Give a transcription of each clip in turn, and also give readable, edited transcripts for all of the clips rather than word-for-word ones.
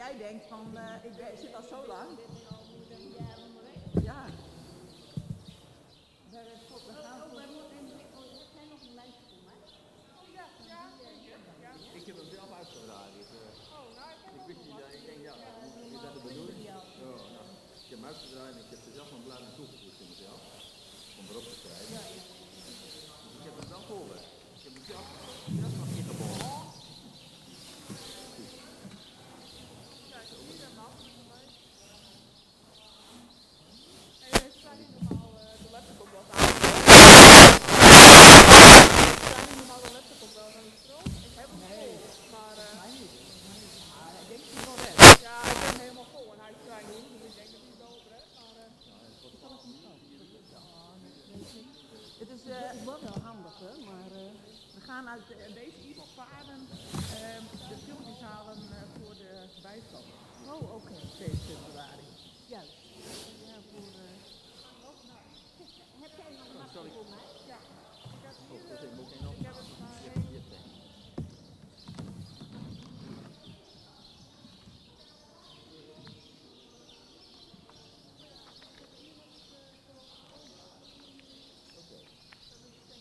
jij denkt van, ik zit al zo lang. Ja. Ik heb hem zelf uitgedraaid. Ik wist niet, ik denk ja, is dat de bedoeling? Ja, nou, ik heb hem uitgedraaid en ik heb er zelf een blad aan toegevoegd in mezelf. Om erop te schrijven. Dus ik heb hem wel voorbereid. Ik heb hem zelf nog ingeboren. Het is wel handig, maar we gaan uit deze e-mailpaden de filmpjes halen voor de bijstand. Oh, oké. 2 februari. Juist. Ja, voor... Heb jij nog een laptop voor mij? Ja. Ik heb het maar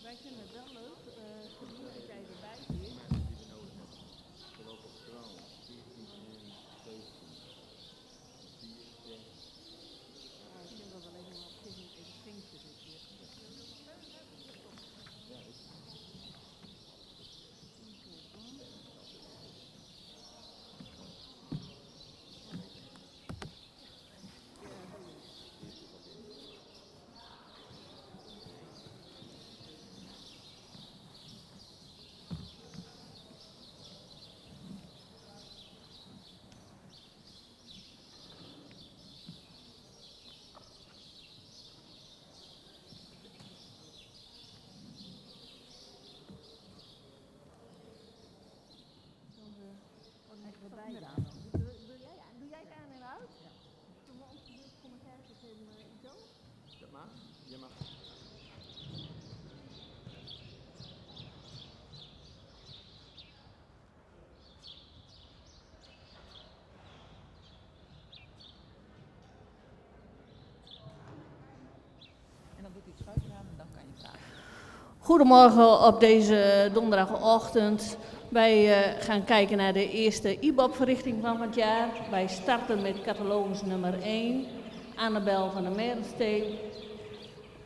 wij vinden het wel leuk, gezien dat jij erbij zit. Ik denk dat we alleen maar op even vinkje dit weer. Doe jij het aan en uit? Ja. Zullen we ons dit commentaar geven, Ido? Dat mag? Je mag. En dan doet hij het schuifje aan en dan kan je vragen. Goedemorgen op deze donderdagochtend. Wij gaan kijken naar de eerste IBOP-verrichting van het jaar. Wij starten met catalogus nummer 1, Annabel van der Merensteen,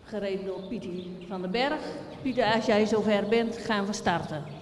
gereden door Pieter van den Berg. Pieter, als jij zover bent, gaan we starten.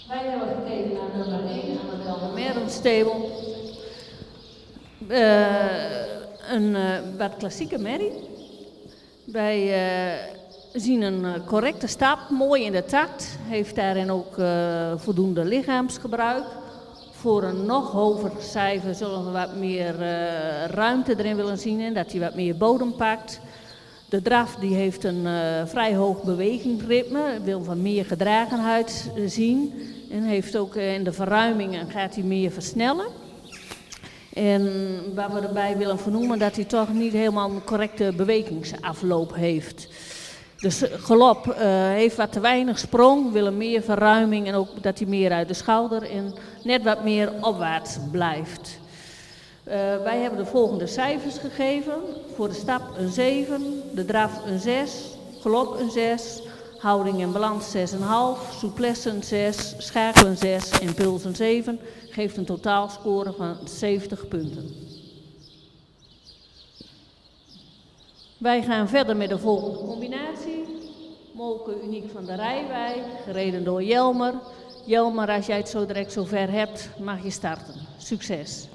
Wij hebben gekeken naar nummer 1, Annabel de Merenstebel. Een wat klassieke merrie. Wij zien een correcte stap, mooi in de takt. Heeft daarin ook voldoende lichaamsgebruik. Voor een nog hoger cijfer zullen we wat meer ruimte erin willen zien en dat hij wat meer bodem pakt. De draf die heeft een vrij hoog bewegingsritme, wil van meer gedragenheid zien. En heeft ook in de verruiming gaat hij meer versnellen. En waar we erbij willen vernoemen dat hij toch niet helemaal een correcte bewegingsafloop heeft. Dus galop heeft wat te weinig sprong, willen meer verruiming en ook dat hij meer uit de schouder en net wat meer opwaarts blijft. Wij hebben de volgende cijfers gegeven. Voor de stap een 7, de draf een 6, galop een 6, houding en balans 6,5, souplesse een 6, schakel een 6 en puls een 7. Geeft een totaalscore van 70 punten. Wij gaan verder met de volgende combinatie. Molke Uniek van de Rijwijk, gereden door Jelmer. Jelmer, als jij het zo direct zover hebt, mag je starten. Succes!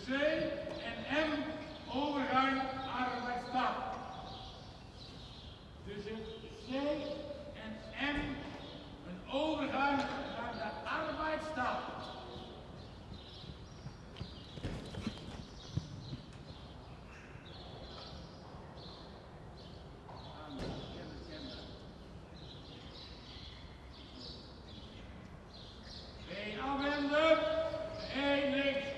C en M overgang arbeidsstap. Tussen C en M een overgang naar de arbeidsstap. B afwenden, E links.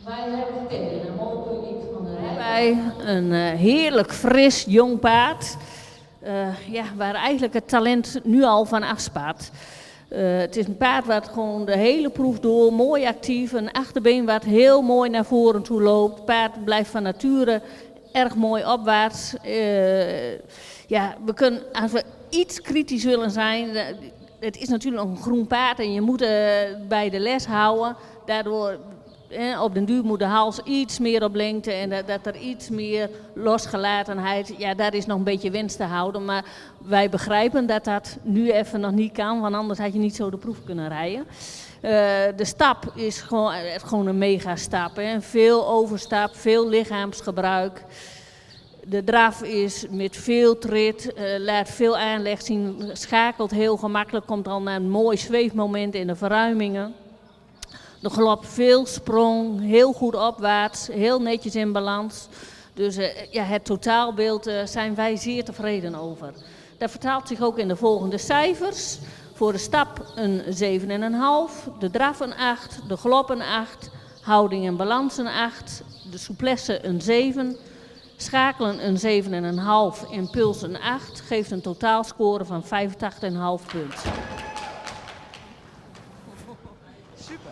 Wij hebben gekeken naar motorpunt van de rijbij. Een heerlijk fris jong paard. Waar eigenlijk het talent nu al van afspaart. Het is een paard wat gewoon de hele proef door, mooi actief. Een achterbeen wat heel mooi naar voren toe loopt. Het paard blijft van nature erg mooi opwaarts. We kunnen, als we iets kritisch willen zijn, het is natuurlijk nog een groen paard en je moet bij de les houden. Daardoor op den duur moet de hals iets meer op lengte en dat er iets meer losgelatenheid, daar is nog een beetje wens te houden. Maar wij begrijpen dat dat nu even nog niet kan, want anders had je niet zo de proef kunnen rijden. De stap is gewoon een megastap. Veel overstap, veel lichaamsgebruik. De draf is met veel trit, laat veel aanleg zien, schakelt heel gemakkelijk, komt al naar een mooi zweefmoment in de verruimingen. De galop veel sprong, heel goed opwaarts, heel netjes in balans. Dus het totaalbeeld zijn wij zeer tevreden over. Dat vertaalt zich ook in de volgende cijfers. Voor de stap een 7,5, de draf een 8, de galop een 8, houding en balans een 8, de souplesse een 7, schakelen een 7,5, impuls een 8, geeft een totaalscore van 85,5 punten. Super.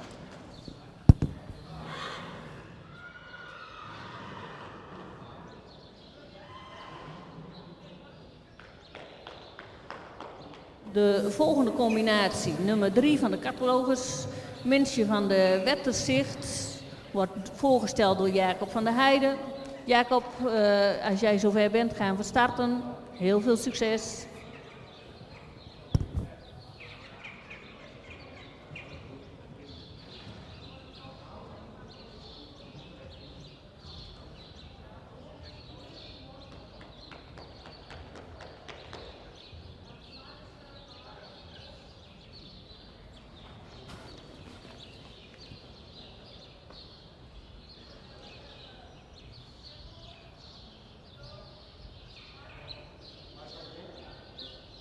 De volgende combinatie, nummer 3 van de catalogus, Mensje van de Wetterzicht, wordt voorgesteld door Jacob van der Heijden. Jacob, als jij zover bent, gaan we starten. Heel veel succes.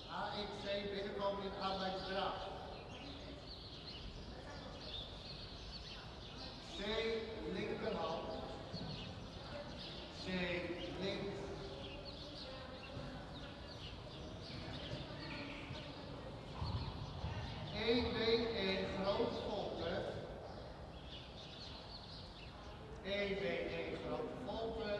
AXC binnenkomen in arbeidsdraad. C linkerhand. C links. EB1 grote volte. EB1 grote volte.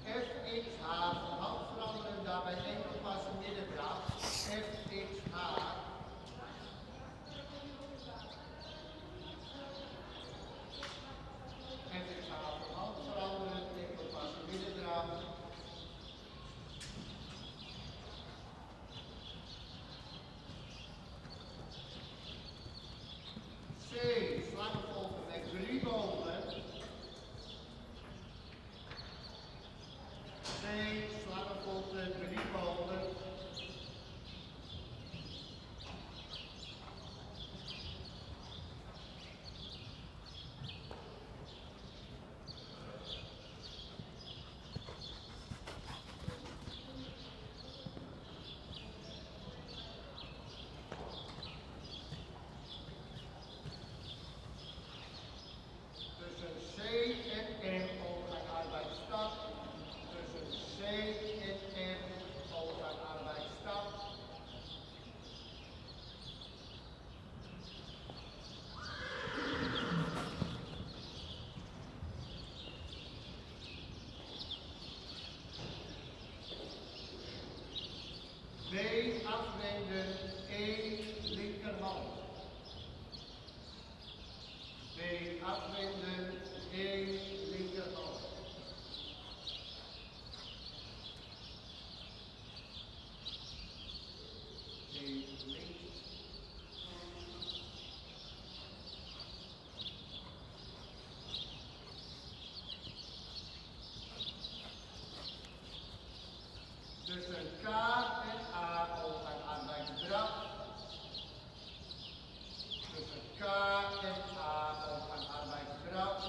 FXH, van hand veranderen, daarbij enkel passen middendraad. FXH. FXH, van hand veranderen, enkel passen middendraad. C, slangenvolgen met 3 bogen. C, slangenvolgen, 3 bogen. Tussen C en M over een arbeidsstap. Tussen C en M over een arbeidsstap. B afwenden, E linkerhand. B afwenden, E linkerhand. E links. Tussen K en A over een arbeidsdraad. K en A ook aan arbeidskracht.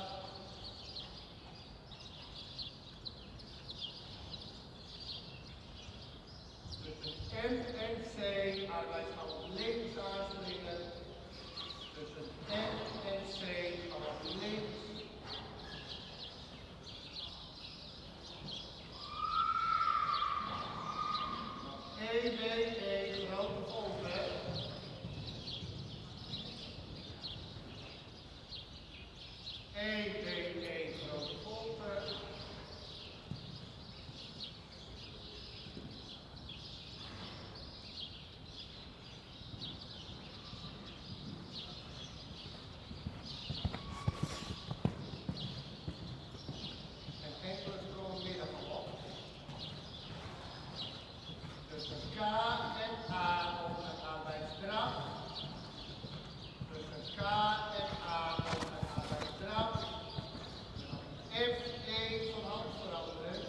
Tussen M en C arbeidshand links aanspringen. Tussen M en C hand links. EBE grote golven. EBE grote golven. En enkele sprongen midden op. Tussen K en A op een arbeidskracht. Tussen K en A op een arbeidskracht. F1 van hand veranderen.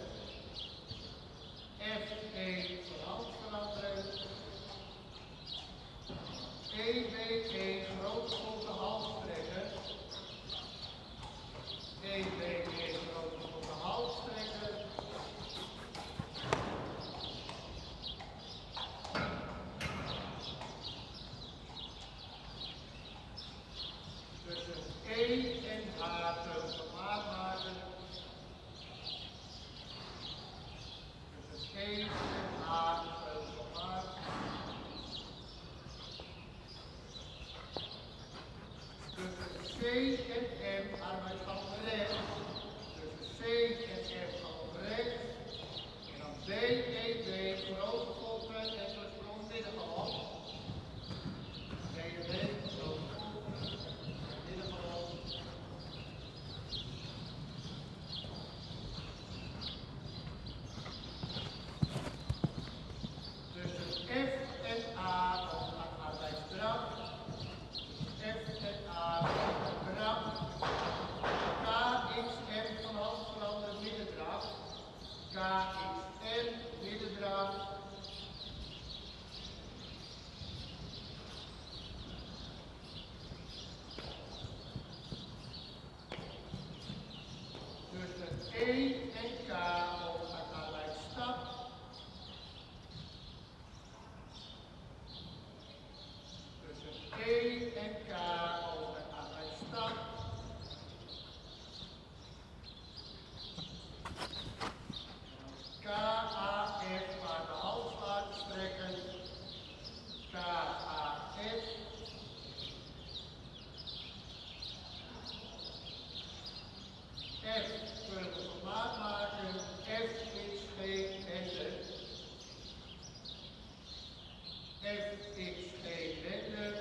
F1 van hand veranderen. EBE grote grote hals trekken. EBE grote grote hals trekken. Tussen E en H teugelsmaat maken. Tussen E en H teugelsmaat. Tussen C en M arbeidshand rechts. Tussen C en M hand rechts. En dan B, E, B, grote golven en de sprong middengalop. B, B, grote golven, middengalop. Tussen F en A op een arbeidskracht. F en A op een kracht. KXM van hand veranderen middendrag. KXM middendrag. Tussen E en K op een arbeidsstap. Tussen E en K op een arbeidsstap. KAF maar de hals laten strekken. KAF. F teugels op maat maken. F is geen wender. F is geen wender.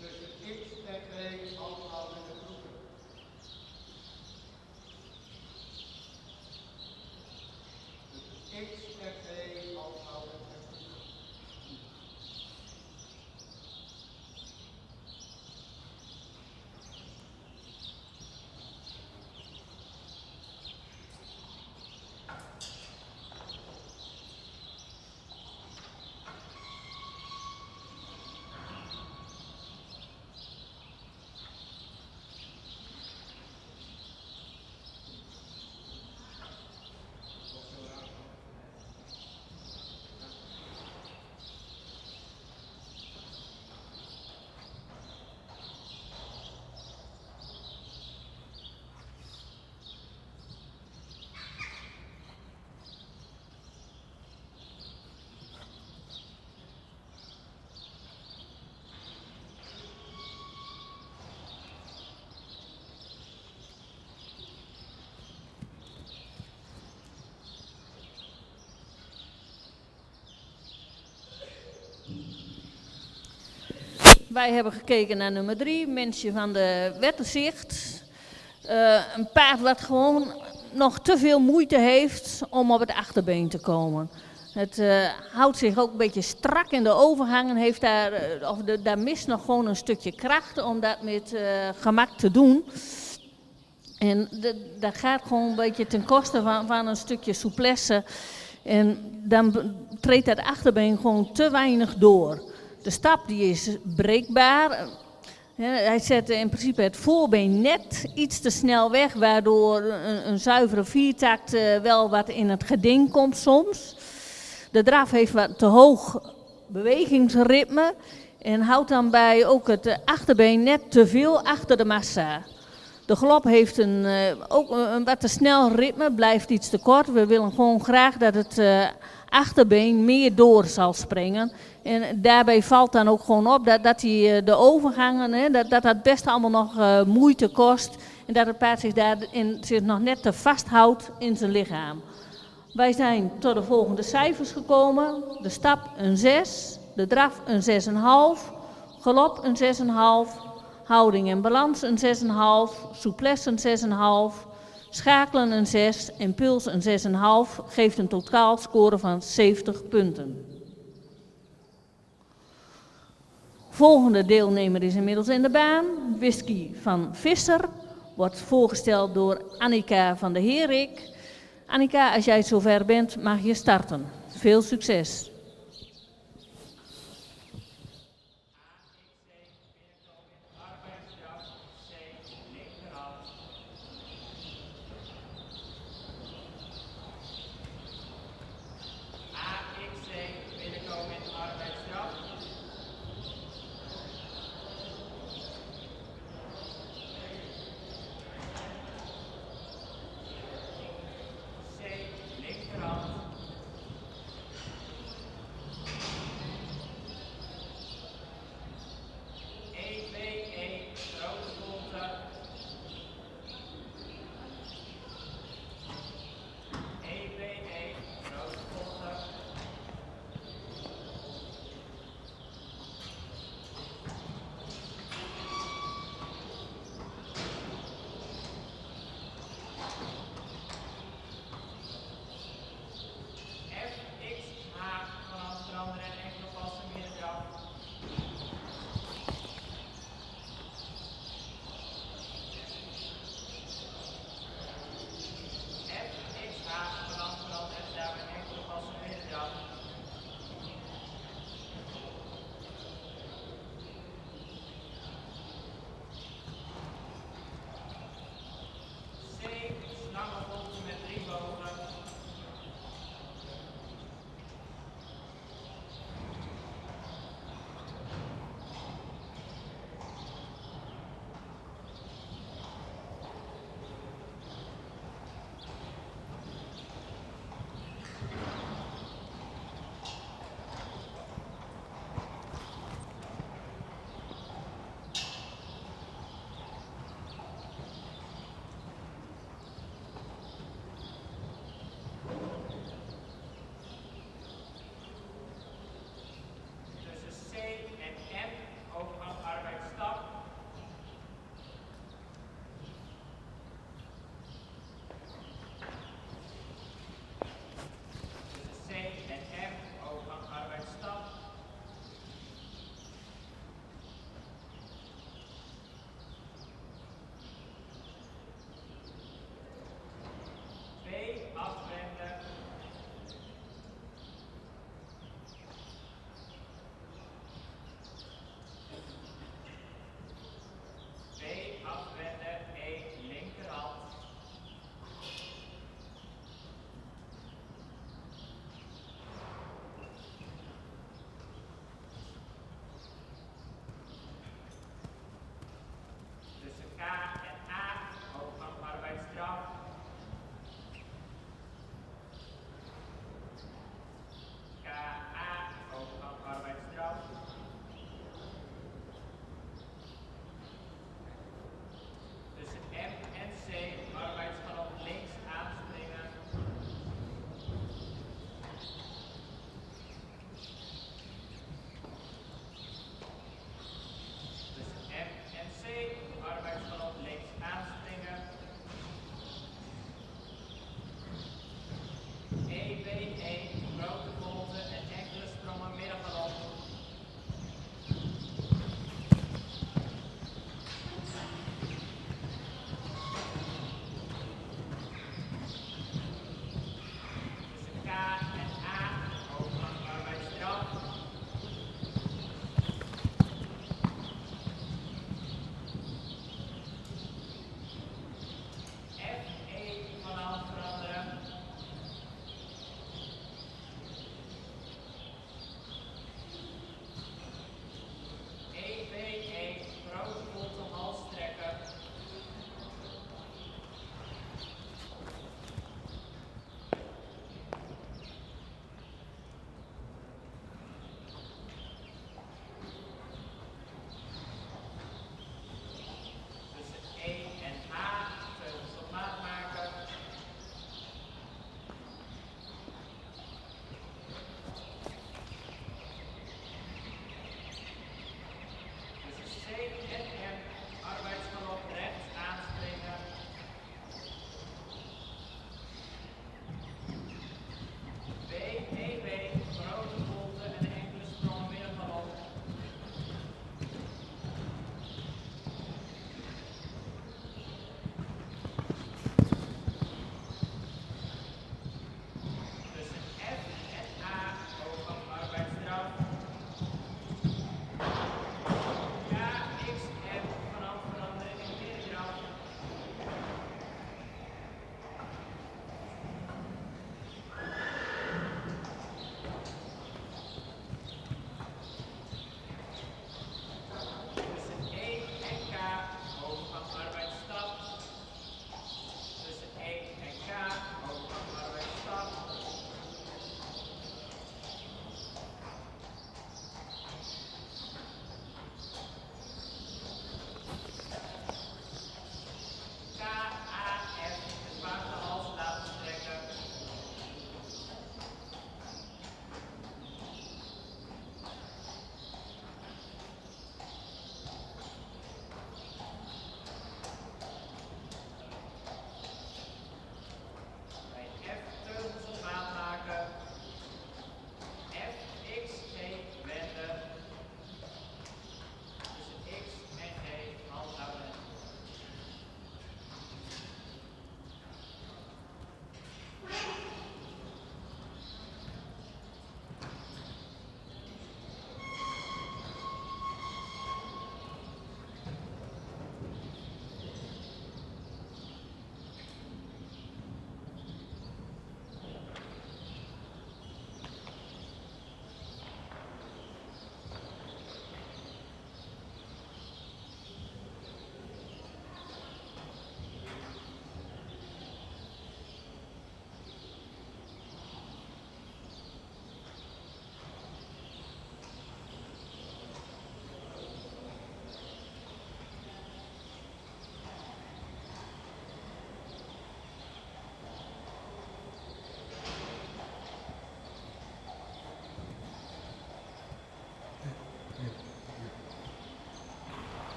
Tussen X en G handhouden de groepen. Tussen X en G handhouden de groepen. Wij hebben gekeken naar nummer 3, Mensje van de Wetterzicht. Een paard wat gewoon nog te veel moeite heeft om op het achterbeen te komen. Het houdt zich ook een beetje strak in de overhangen, heeft daar mist nog gewoon een stukje kracht om dat met gemak te doen. En dat gaat gewoon een beetje ten koste van een stukje souplesse. En dan treedt dat achterbeen gewoon te weinig door. De stap die is breekbaar. Hij zette in principe het voorbeen net iets te snel weg, waardoor een zuivere viertakt wel wat in het geding komt soms. De draf heeft wat te hoog bewegingsritme en houdt dan bij ook het achterbeen net te veel achter de massa. De galop heeft ook een wat te snel ritme, blijft iets te kort. We willen gewoon graag dat het achterbeen meer door zal springen. En daarbij valt dan ook gewoon op dat hij de overgangen, dat best allemaal nog moeite kost. En dat het paard zich nog net te vasthoudt in zijn lichaam. Wij zijn tot de volgende cijfers gekomen. De stap een 6, de draf een 6,5, galop een 6,5, houding en balans een 6,5, souplesse een 6,5, schakelen een 6 en puls een 6,5 geeft een totaalscore van 70 punten. Volgende deelnemer is inmiddels in de baan. Whisky van Visser wordt voorgesteld door Annika van der Herik. Annika, als jij zover bent, mag je starten. Veel succes.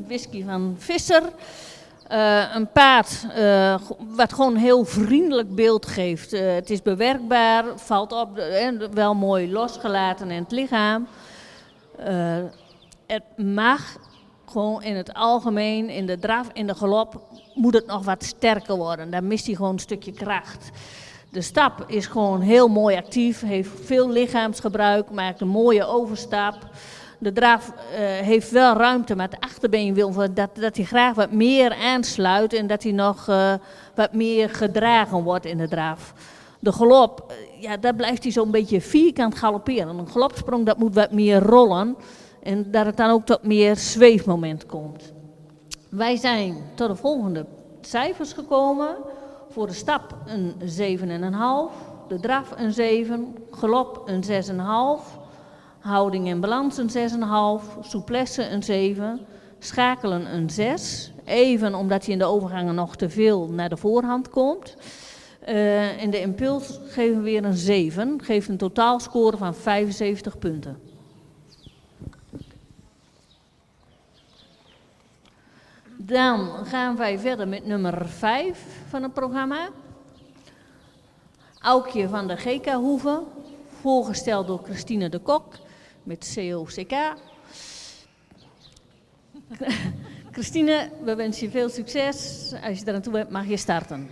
whisky van Visser. Een paard wat gewoon een heel vriendelijk beeld geeft. Het is bewerkbaar, valt op, wel mooi losgelaten in het lichaam. Het mag gewoon in het algemeen, in de draf, in de galop, moet het nog wat sterker worden. Daar mist hij gewoon een stukje kracht. De stap is gewoon heel mooi actief, heeft veel lichaamsgebruik, maakt een mooie overstap. De draf heeft wel ruimte, maar het achterbeen wil dat hij graag wat meer aansluit en dat hij nog wat meer gedragen wordt in de draf. De galop, daar blijft hij zo'n beetje vierkant galopperen. Een galopsprong dat moet wat meer rollen en dat het dan ook tot meer zweefmoment komt. Wij zijn tot de volgende cijfers gekomen. Voor de stap een 7,5, de draf een 7, galop een 6,5, houding en balans een 6,5, souplesse een 7, schakelen een 6. Even omdat hij in de overgangen nog te veel naar de voorhand komt. En de impuls geven we weer een 7, geeft een totaalscore van 75 punten. Dan gaan wij verder met nummer 5 van het programma. Aukje van de Gekahoeve, voorgesteld door Christine de Kok met COCK. Christine, we wensen je veel succes. Als je er aan toe bent, mag je starten.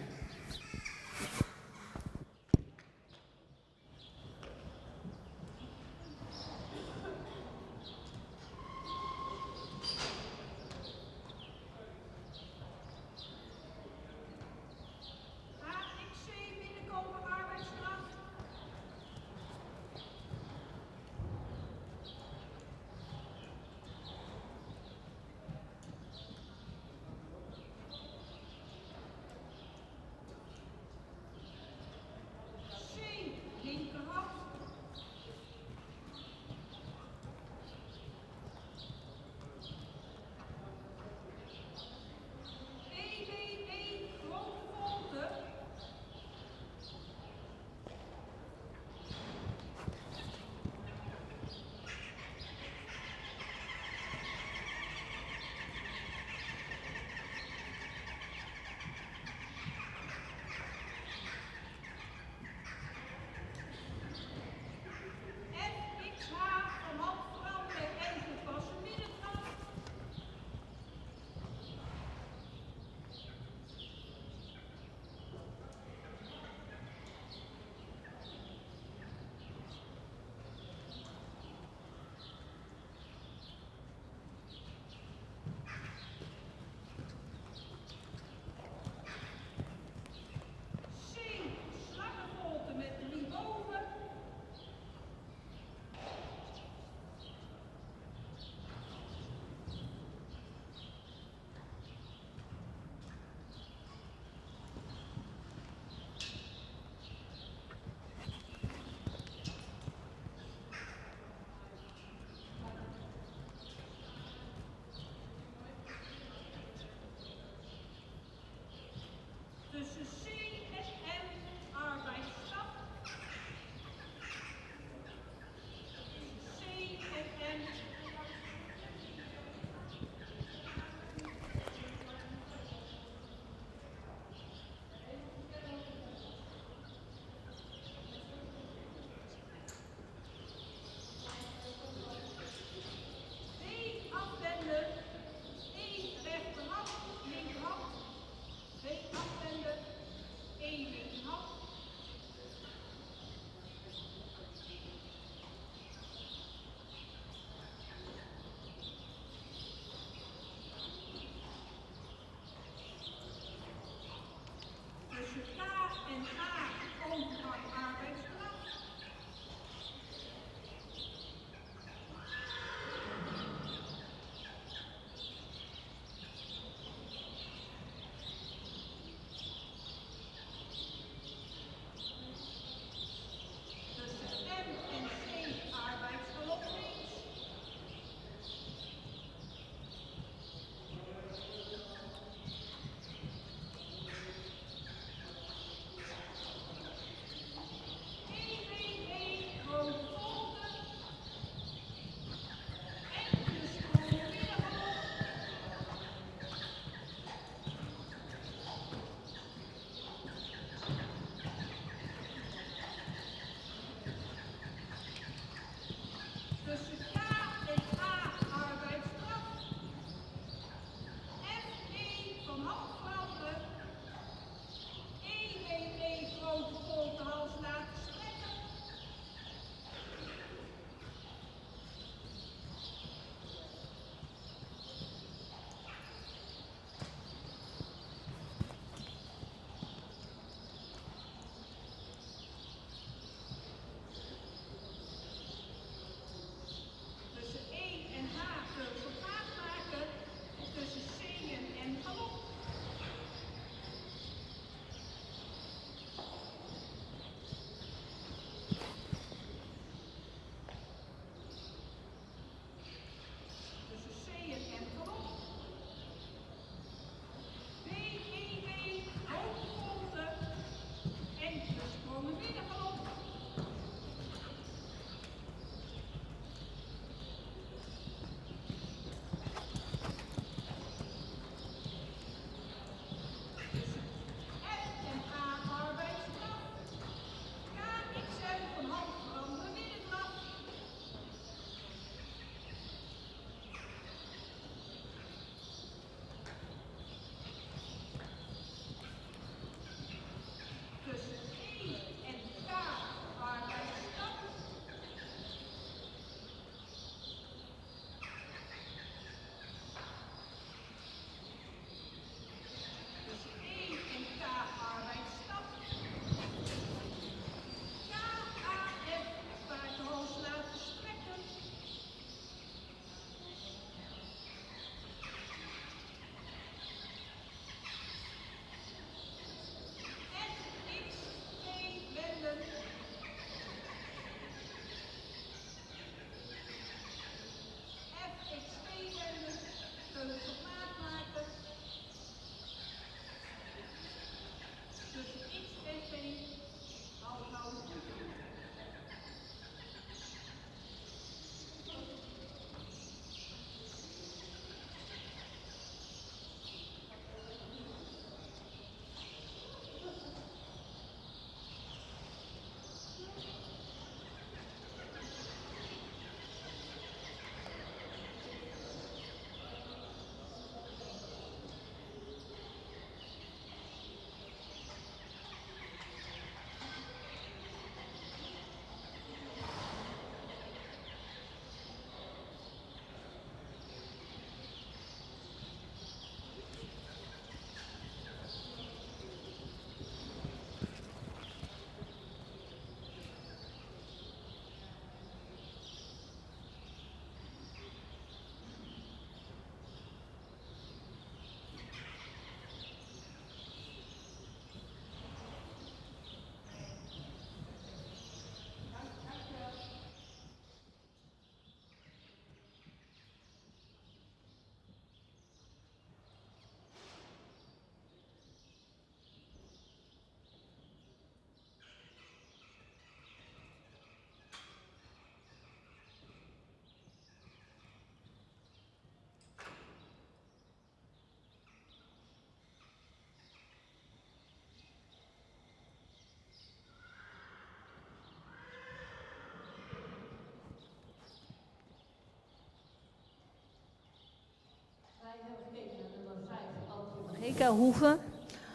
Heka-hoeven.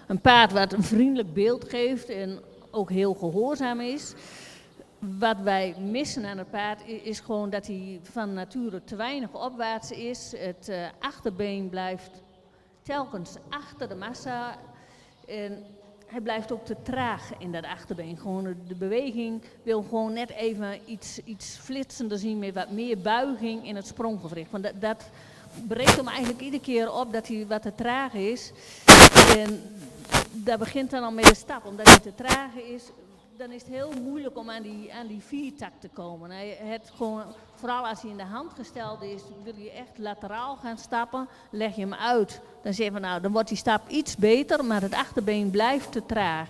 Een paard wat een vriendelijk beeld geeft en ook heel gehoorzaam is. Wat wij missen aan het paard is gewoon dat hij van nature te weinig opwaarts is. Het achterbeen blijft telkens achter de massa. En hij blijft ook te traag in dat achterbeen. Gewoon de beweging wil gewoon net even iets flitsender zien met wat meer buiging in het spronggewricht. Want dat breekt hem eigenlijk iedere keer op dat hij wat te traag is. En dat begint dan al met de stap. Omdat hij te traag is, dan is het heel moeilijk om aan die viertak te komen. Het gewoon, vooral als hij in de hand gesteld is, wil je echt lateraal gaan stappen, leg je hem uit. Dan zeg je van nou, dan wordt die stap iets beter, maar het achterbeen blijft te traag.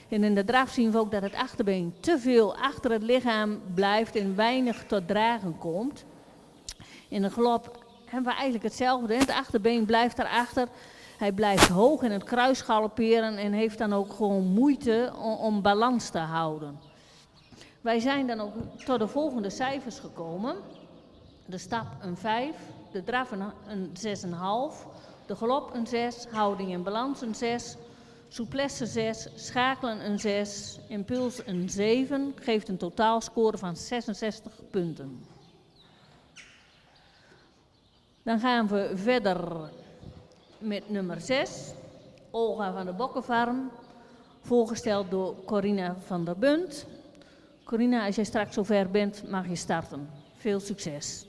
En in de draf zien we ook dat het achterbeen te veel achter het lichaam blijft en weinig tot dragen komt. In de galop hebben we eigenlijk hetzelfde. Het achterbeen blijft erachter. Hij blijft hoog in het kruis galopperen en heeft dan ook gewoon moeite om balans te houden. Wij zijn dan ook tot de volgende cijfers gekomen. De stap een 5, de draf een 6,5, de galop een 6, houding en balans een 6, souplesse 6, schakelen een 6, impuls een 7, geeft een totaalscore van 66 punten. Dan gaan we verder met nummer 6, Olga van de Bokkenfarm, voorgesteld door Corina van der Bunt. Corina, als jij straks zover bent, mag je starten. Veel succes.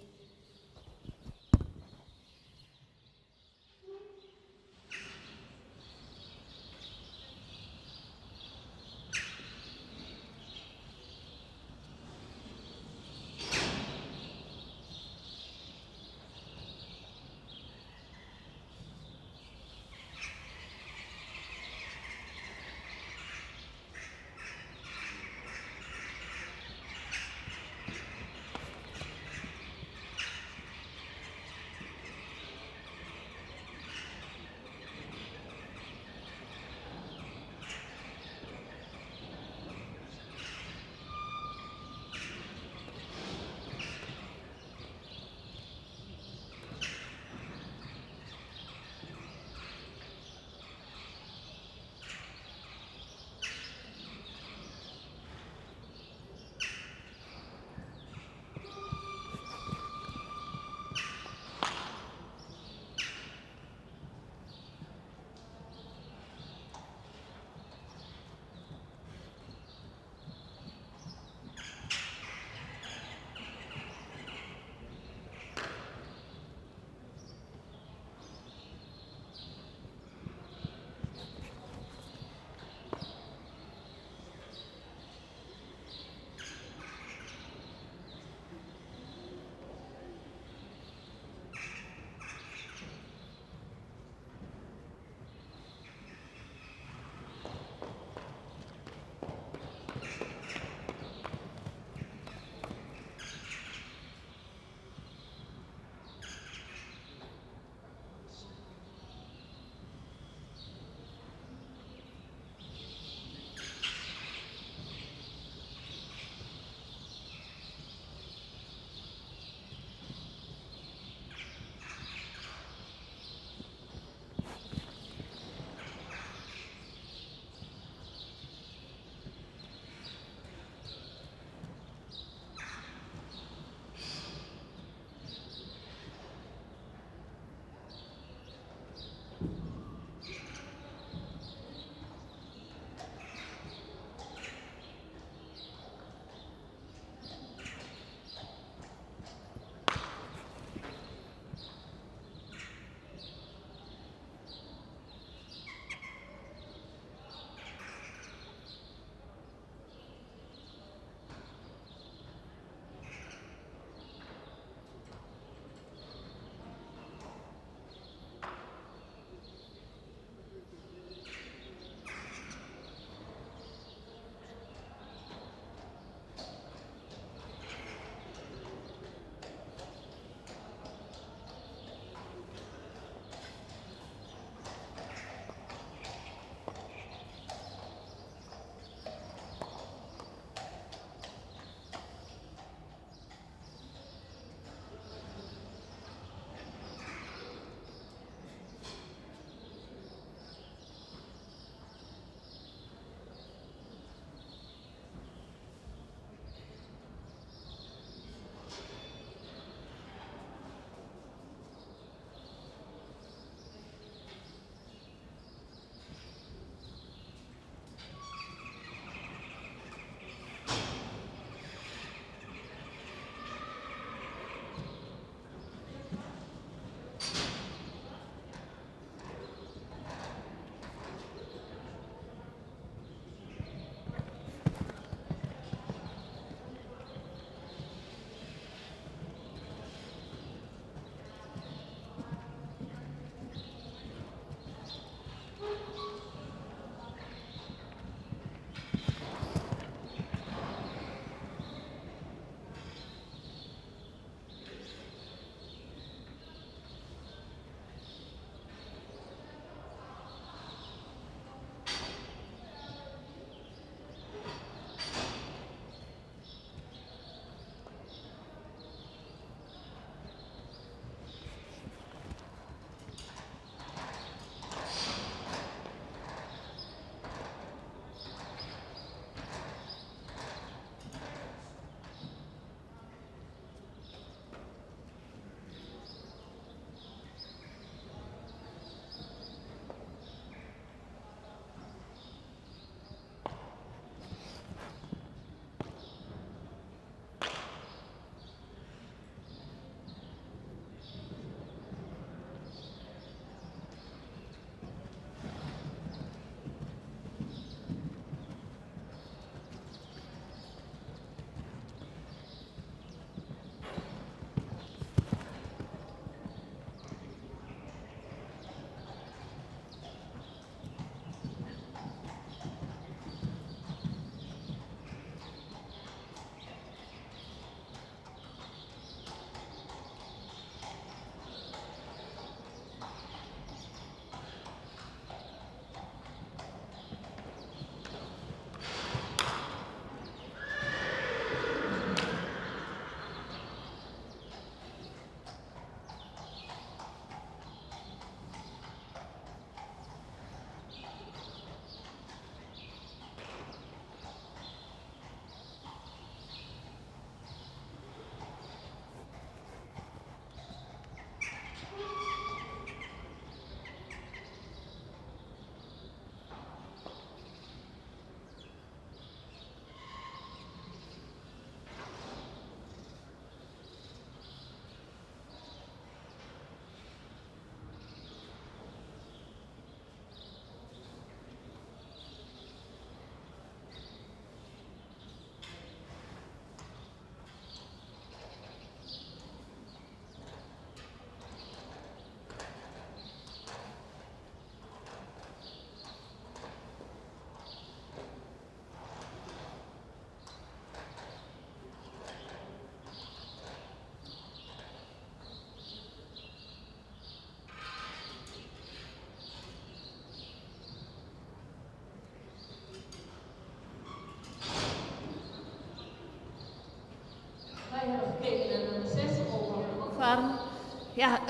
Ja,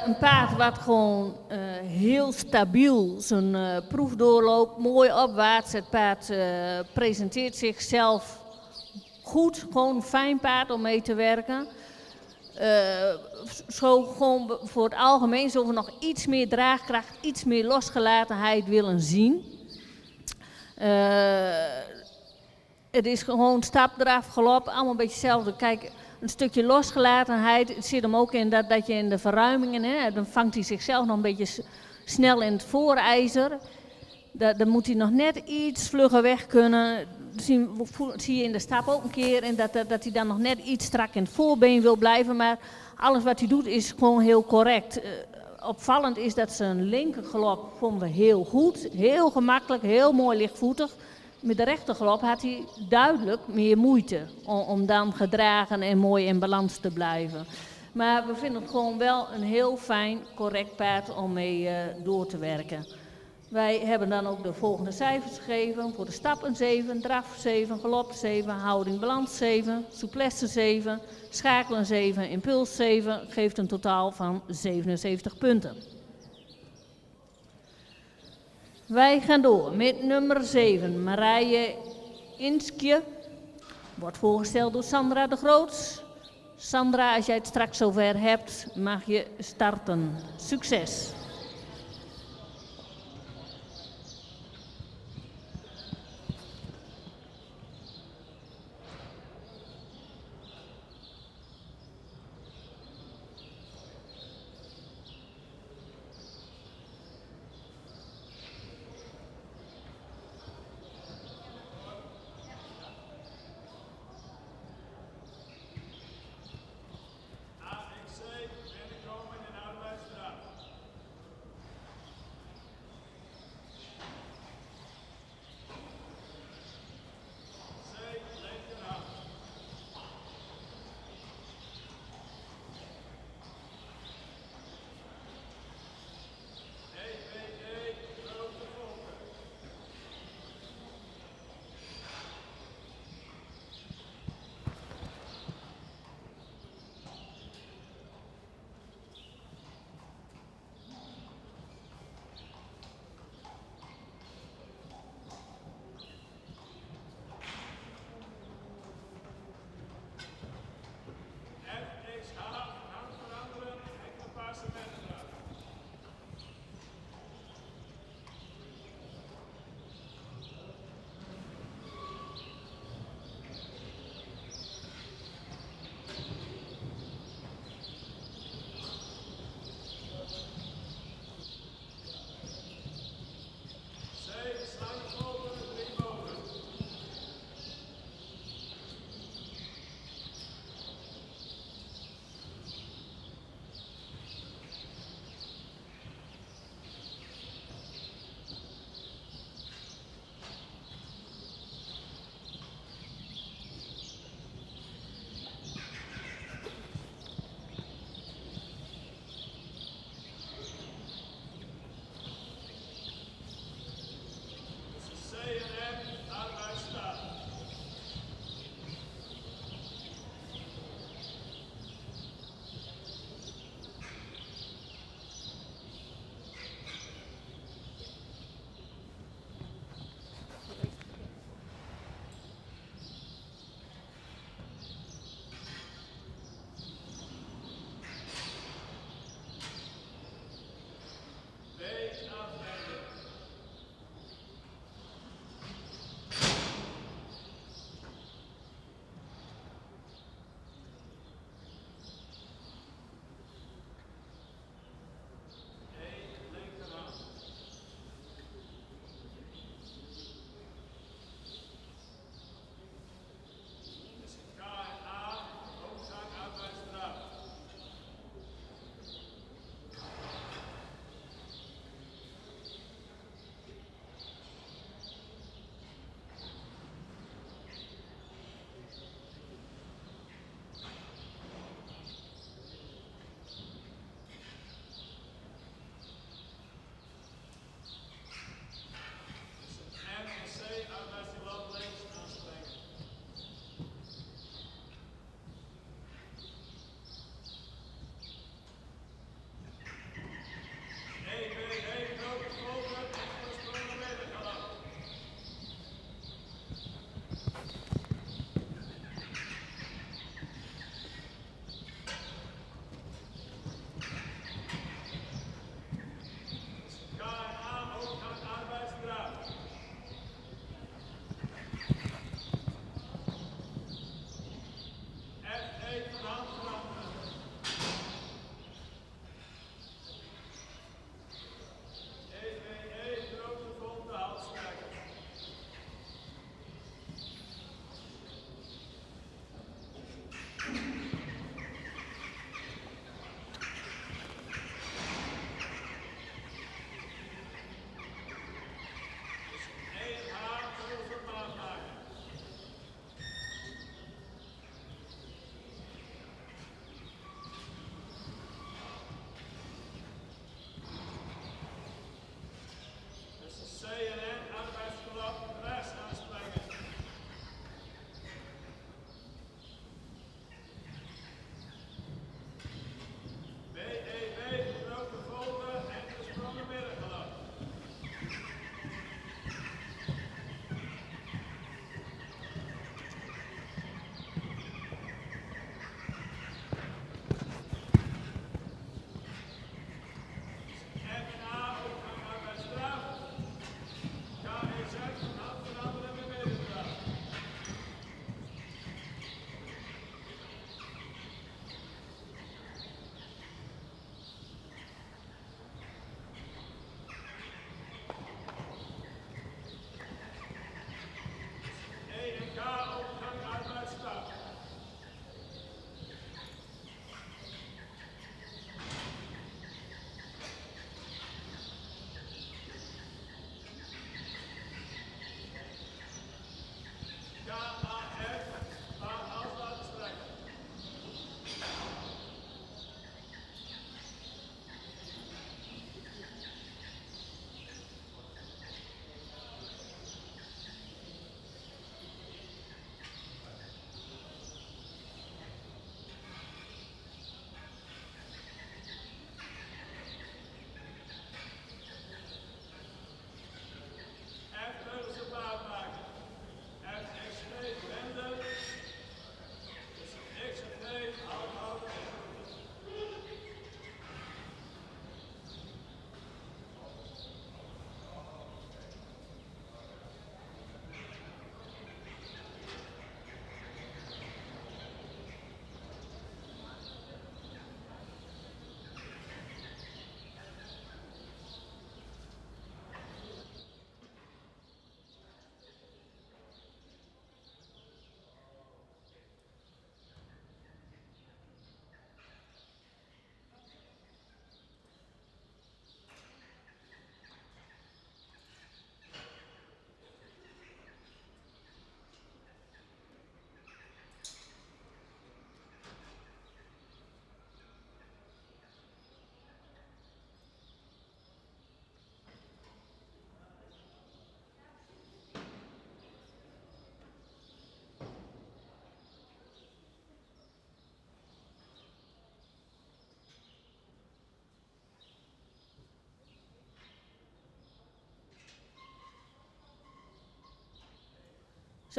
een paard wat gewoon heel stabiel zijn proef doorloopt, mooi opwaarts. Het paard presenteert zichzelf goed, gewoon een fijn paard om mee te werken. Zo gewoon voor het algemeen zullen we nog iets meer draagkracht, iets meer losgelatenheid willen zien. Het is gewoon stap, draf, galop, allemaal een beetje hetzelfde. Kijk, een stukje losgelatenheid, het zit hem ook in dat je in de verruimingen, hè, dan vangt hij zichzelf nog een beetje snel in het voorijzer. Dan moet hij nog net iets vlugger weg kunnen. Zie je in de stap ook een keer en dat hij dan nog net iets strak in het voorbeen wil blijven. Maar alles wat hij doet is gewoon heel correct. Opvallend is dat zijn linkergalop vonden we heel goed. Heel gemakkelijk, heel mooi lichtvoetig. Met de rechtergalop had hij duidelijk meer moeite om dan gedragen en mooi in balans te blijven. Maar we vinden het gewoon wel een heel fijn, correct paard om mee door te werken. Wij hebben dan ook de volgende cijfers gegeven. Voor de stap een 7, draf 7, galop 7, houding balans 7, souplesse 7, schakelen 7, impuls 7, geeft een totaal van 77 punten. Wij gaan door met nummer 7, Marije Inskje. Wordt voorgesteld door Sandra de Groots. Sandra, als jij het straks zover hebt, mag je starten. Succes!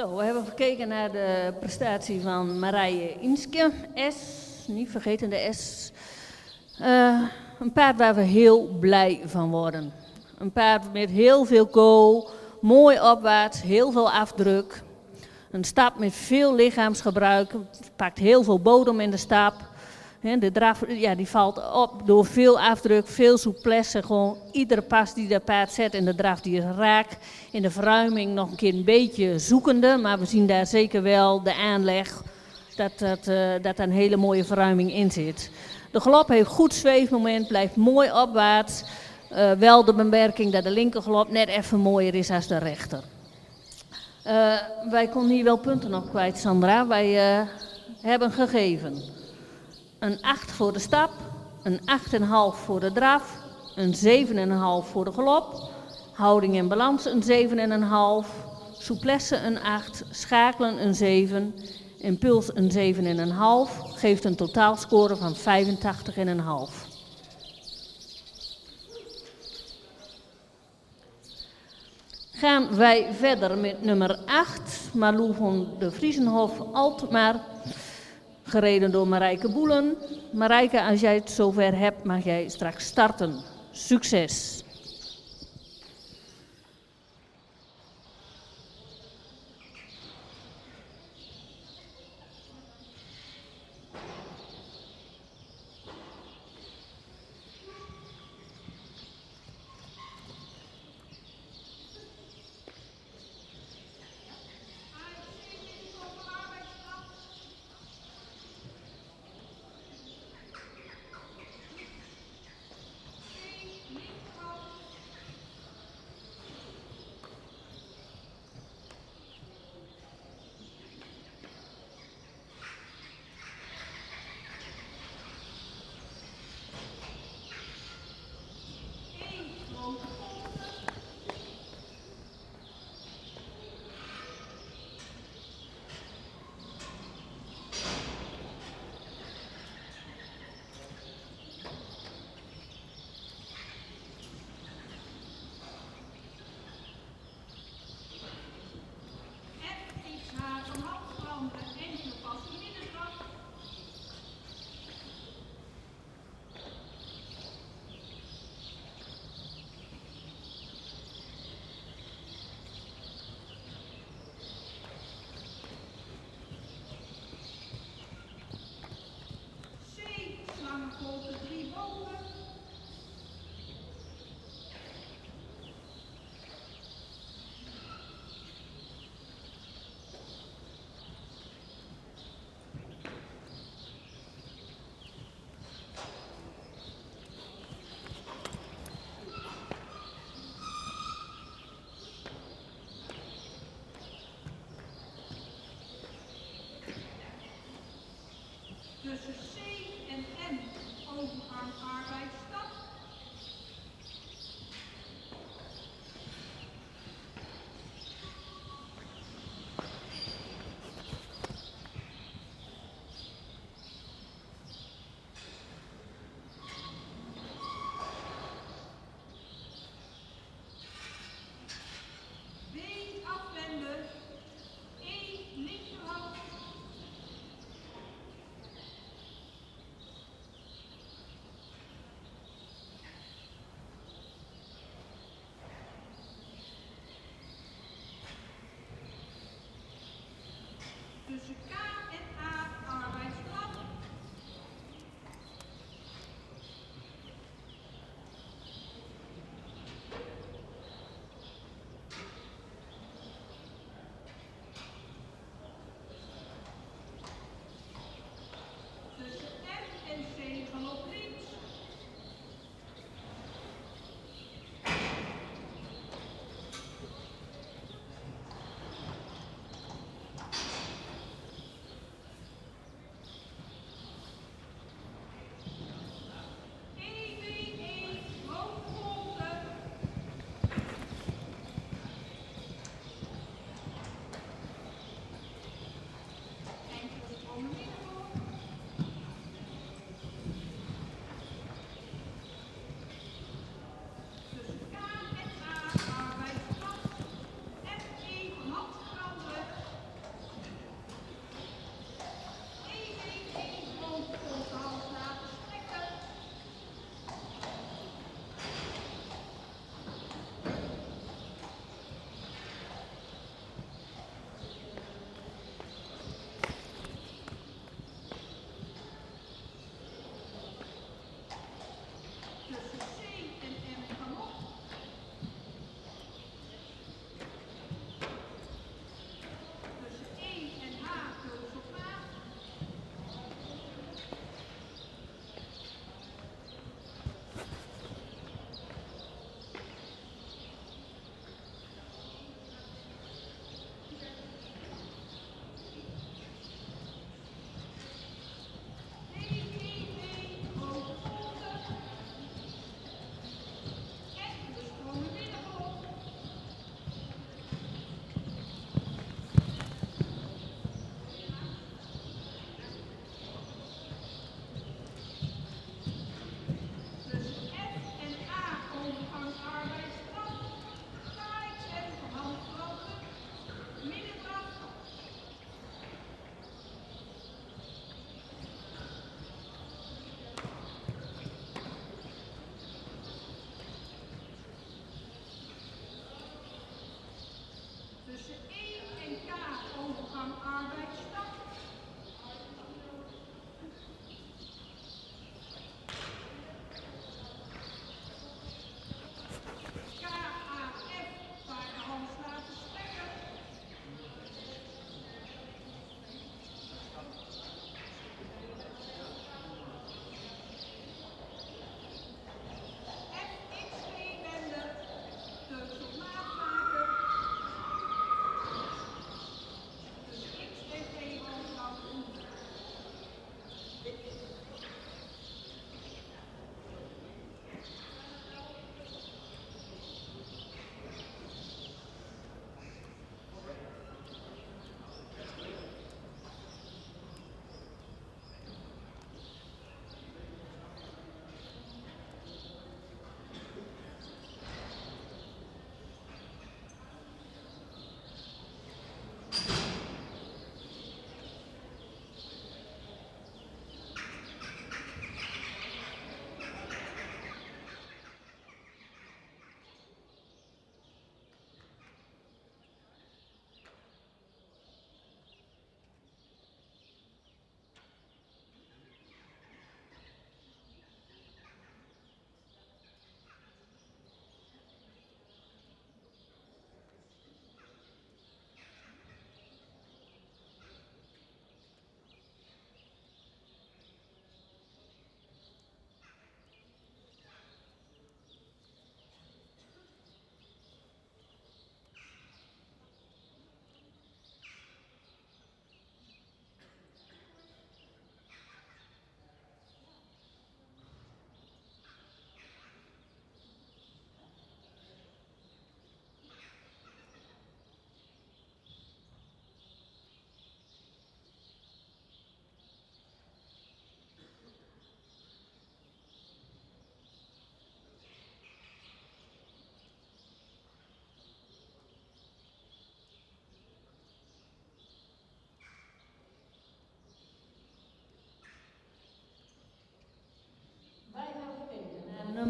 Zo, we hebben gekeken naar de prestatie van Marije Inske, S, niet vergeten de S. Een paard waar we heel blij van worden. Een paard met heel veel go, mooi opwaarts, heel veel afdruk. Een stap met veel lichaamsgebruik, pakt heel veel bodem in de stap. De draf die valt op door veel afdruk, veel souplesse. Gewoon iedere pas die dat paard zet in de draf die is raak. In de verruiming nog een keer een beetje zoekende, maar we zien daar zeker wel de aanleg dat een hele mooie verruiming in zit. De galop heeft goed zweefmoment, blijft mooi opwaarts. Wel de bemerking dat de linkergalop net even mooier is dan de rechter. Wij konden hier wel punten op kwijt, Sandra. Wij hebben gegeven een 8 voor de stap, een 8,5 voor de draf, een 7,5 voor de galop, houding en balans een 7,5, souplesse een 8, schakelen een 7, impuls een 7,5, geeft een totaalscore van 85,5. Gaan wij verder met nummer 8, Marlou van de Vriesenhof Alkmaar, gereden door Marijke Boelen. Marijke, als jij het zover hebt, mag jij straks starten. Succes!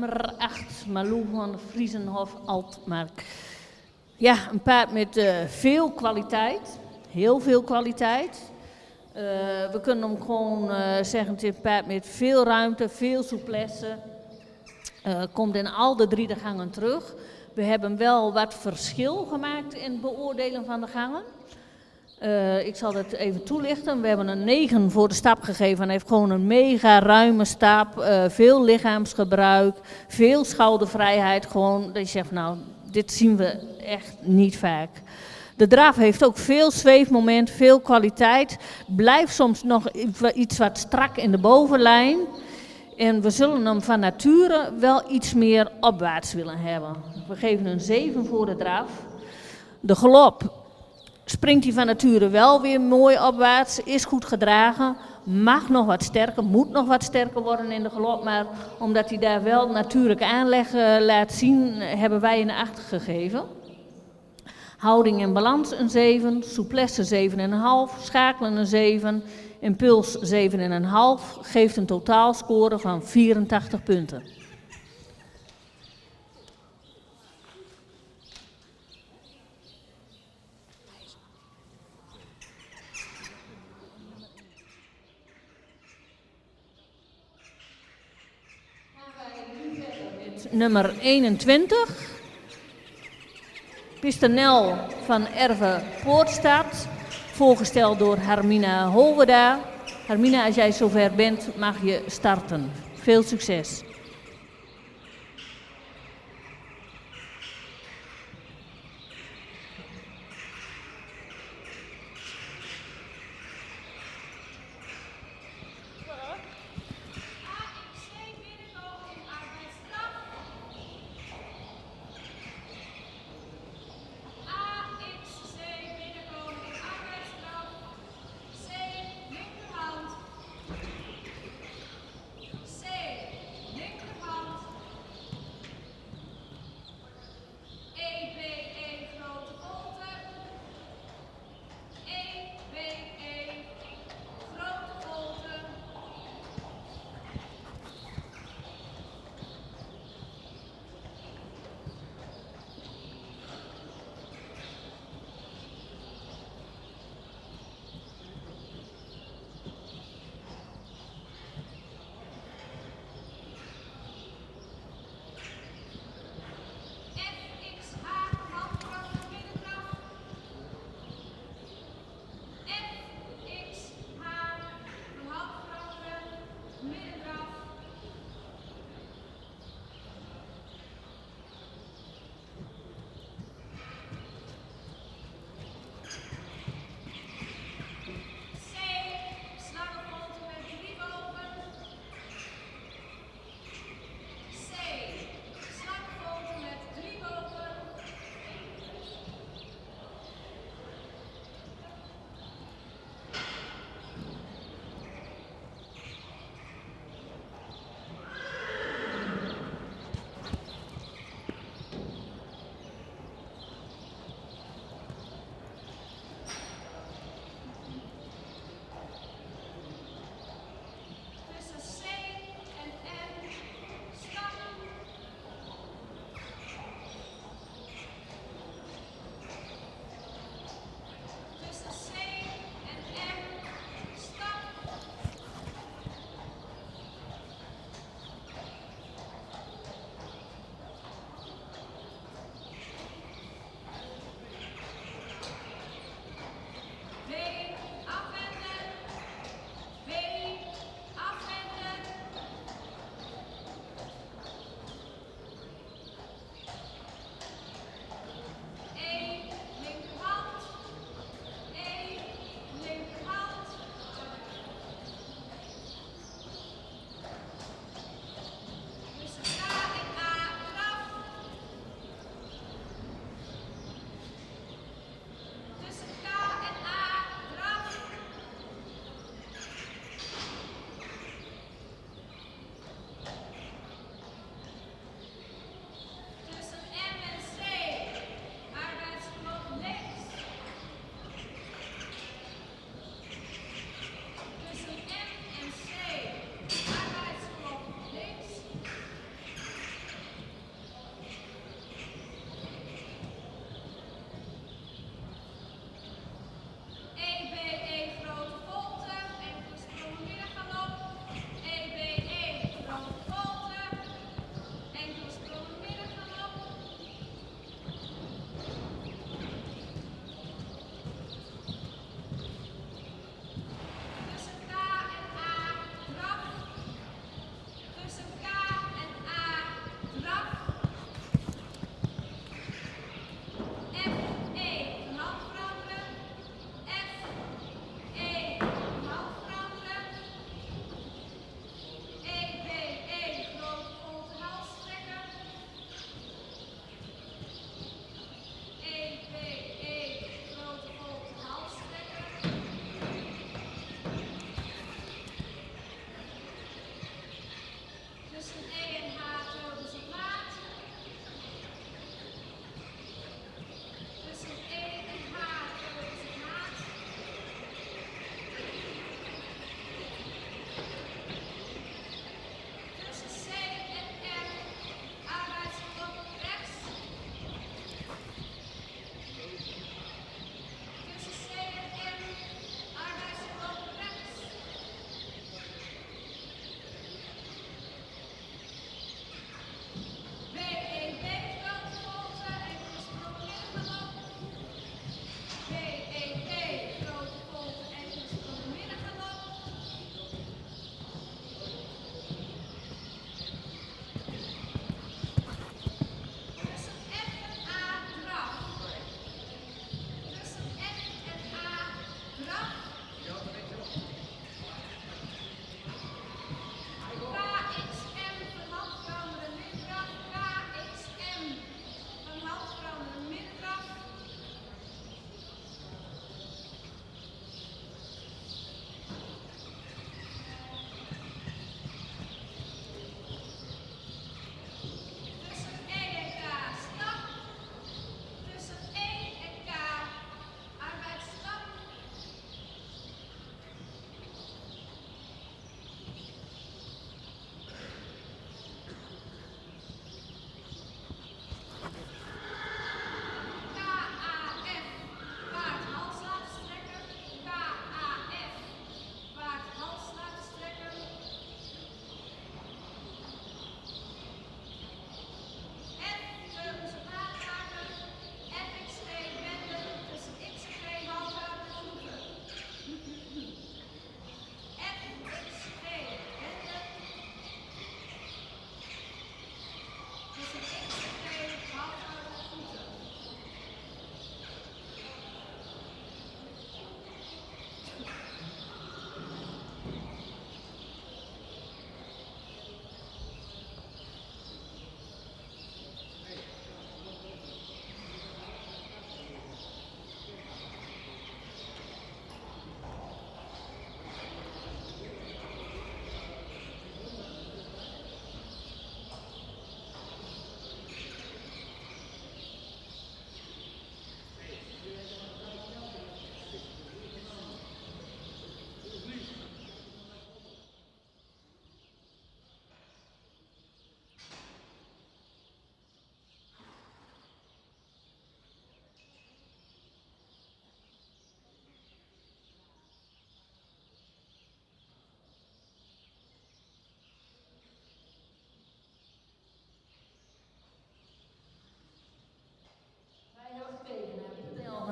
nummer 8, Malou van Friesenhof Altmark. Ja, een paard met veel kwaliteit, heel veel kwaliteit. We kunnen hem gewoon zeggen, het is een paard met veel ruimte, veel souplesse. Komt in al de 3 de gangen terug. We hebben wel wat verschil gemaakt in het beoordelen van de gangen. Ik zal het even toelichten. We hebben een 9 voor de stap gegeven. Hij heeft gewoon een mega ruime stap, veel lichaamsgebruik, veel schoudervrijheid. Gewoon dat je zegt, nou, dit zien we echt niet vaak. De draf heeft ook veel zweefmoment, veel kwaliteit. Blijft soms nog iets wat strak in de bovenlijn. En we zullen hem van nature wel iets meer opwaarts willen hebben. We geven een 7 voor de draf. De galop springt hij van nature wel weer mooi opwaarts, is goed gedragen. Mag nog wat sterker, moet nog wat sterker worden in de galop. Maar omdat hij daar wel natuurlijke aanleg laat zien, hebben wij een 8 gegeven. Houding en balans een 7, souplesse 7,5, schakelen een 7, impuls 7,5, geeft een totaalscore van 84 punten. Nummer 21. Pisternel van Erve Poortstad, voorgesteld door Hermina Holweda. Hermina, als jij zover bent, mag je starten. Veel succes. C,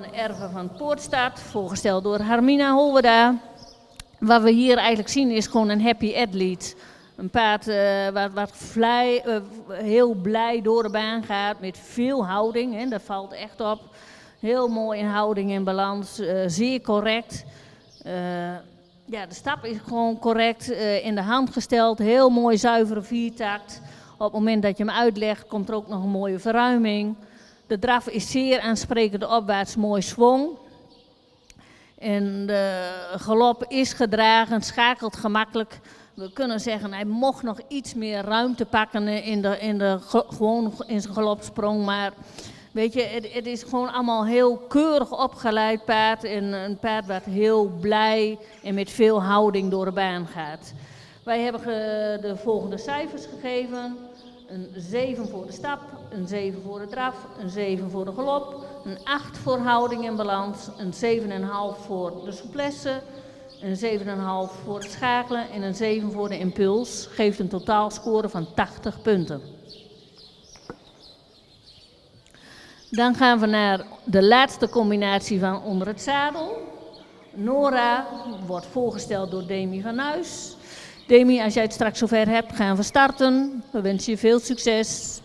van de erven van Poortstad, voorgesteld door Hermina Holwerda. Wat we hier eigenlijk zien is gewoon een happy athlete. Een paard heel blij door de baan gaat met veel houding. Hè, dat valt echt op. Heel mooi in houding en balans, zeer correct. De stap is gewoon correct in de hand gesteld. Heel mooi zuivere viertakt. Op het moment dat je hem uitlegt komt er ook nog een mooie verruiming. De draf is zeer aansprekend opwaarts, mooi zwong. En de galop is gedragen, schakelt gemakkelijk. We kunnen zeggen, hij mocht nog iets meer ruimte pakken gewoon in zijn galopsprong. Maar weet je, het is gewoon allemaal heel keurig opgeleid paard. En een paard wat heel blij en met veel houding door de baan gaat. Wij hebben de volgende cijfers gegeven. Een 7 voor de stap, een 7 voor de draf, een 7 voor de galop, een 8 voor houding en balans, een 7,5 voor de souplesse, een 7,5 voor het schakelen en een 7 voor de impuls. Geeft een totaalscore van 80 punten. Dan gaan we naar de laatste combinatie van onder het zadel. Nora wordt voorgesteld door Demi van Nuys. Demi, als jij het straks zover hebt, gaan we starten. We wensen je veel succes.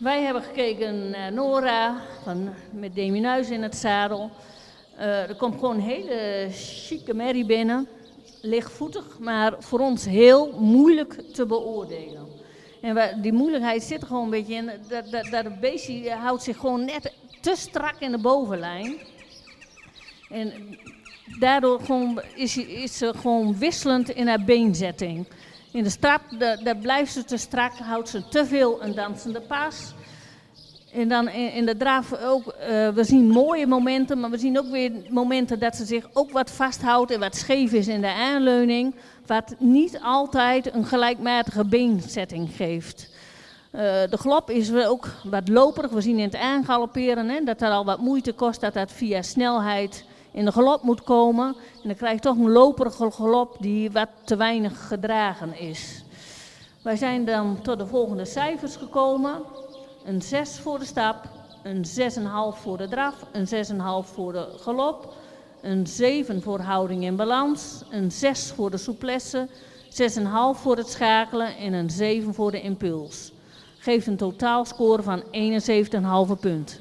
Wij hebben gekeken naar Nora, met Demi Nuis in het zadel. Er komt gewoon een hele chique merrie binnen. Lichtvoetig, maar voor ons heel moeilijk te beoordelen. En die moeilijkheid zit er gewoon een beetje in. Dat het beestje houdt zich gewoon net te strak in de bovenlijn. En daardoor is ze gewoon wisselend in haar beenzetting. In de stap, daar blijft ze te strak, houdt ze te veel een dansende pas. En dan in de draf ook, we zien mooie momenten, maar we zien ook weer momenten dat ze zich ook wat vasthoudt en wat scheef is in de aanleuning. Wat niet altijd een gelijkmatige beenzetting geeft. De galop is ook wat loperig. We zien in het aangalopperen dat er al wat moeite kost dat via snelheid in de galop moet komen. En dan krijg je toch een loperige galop die wat te weinig gedragen is. Wij zijn dan tot de volgende cijfers gekomen. Een 6 voor de stap, een 6,5 voor de draf, een 6,5 voor de galop, een 7 voor houding en balans, een 6 voor de souplesse, 6,5 voor het schakelen en een 7 voor de impuls. Geeft een totaalscore van 71,5 punt.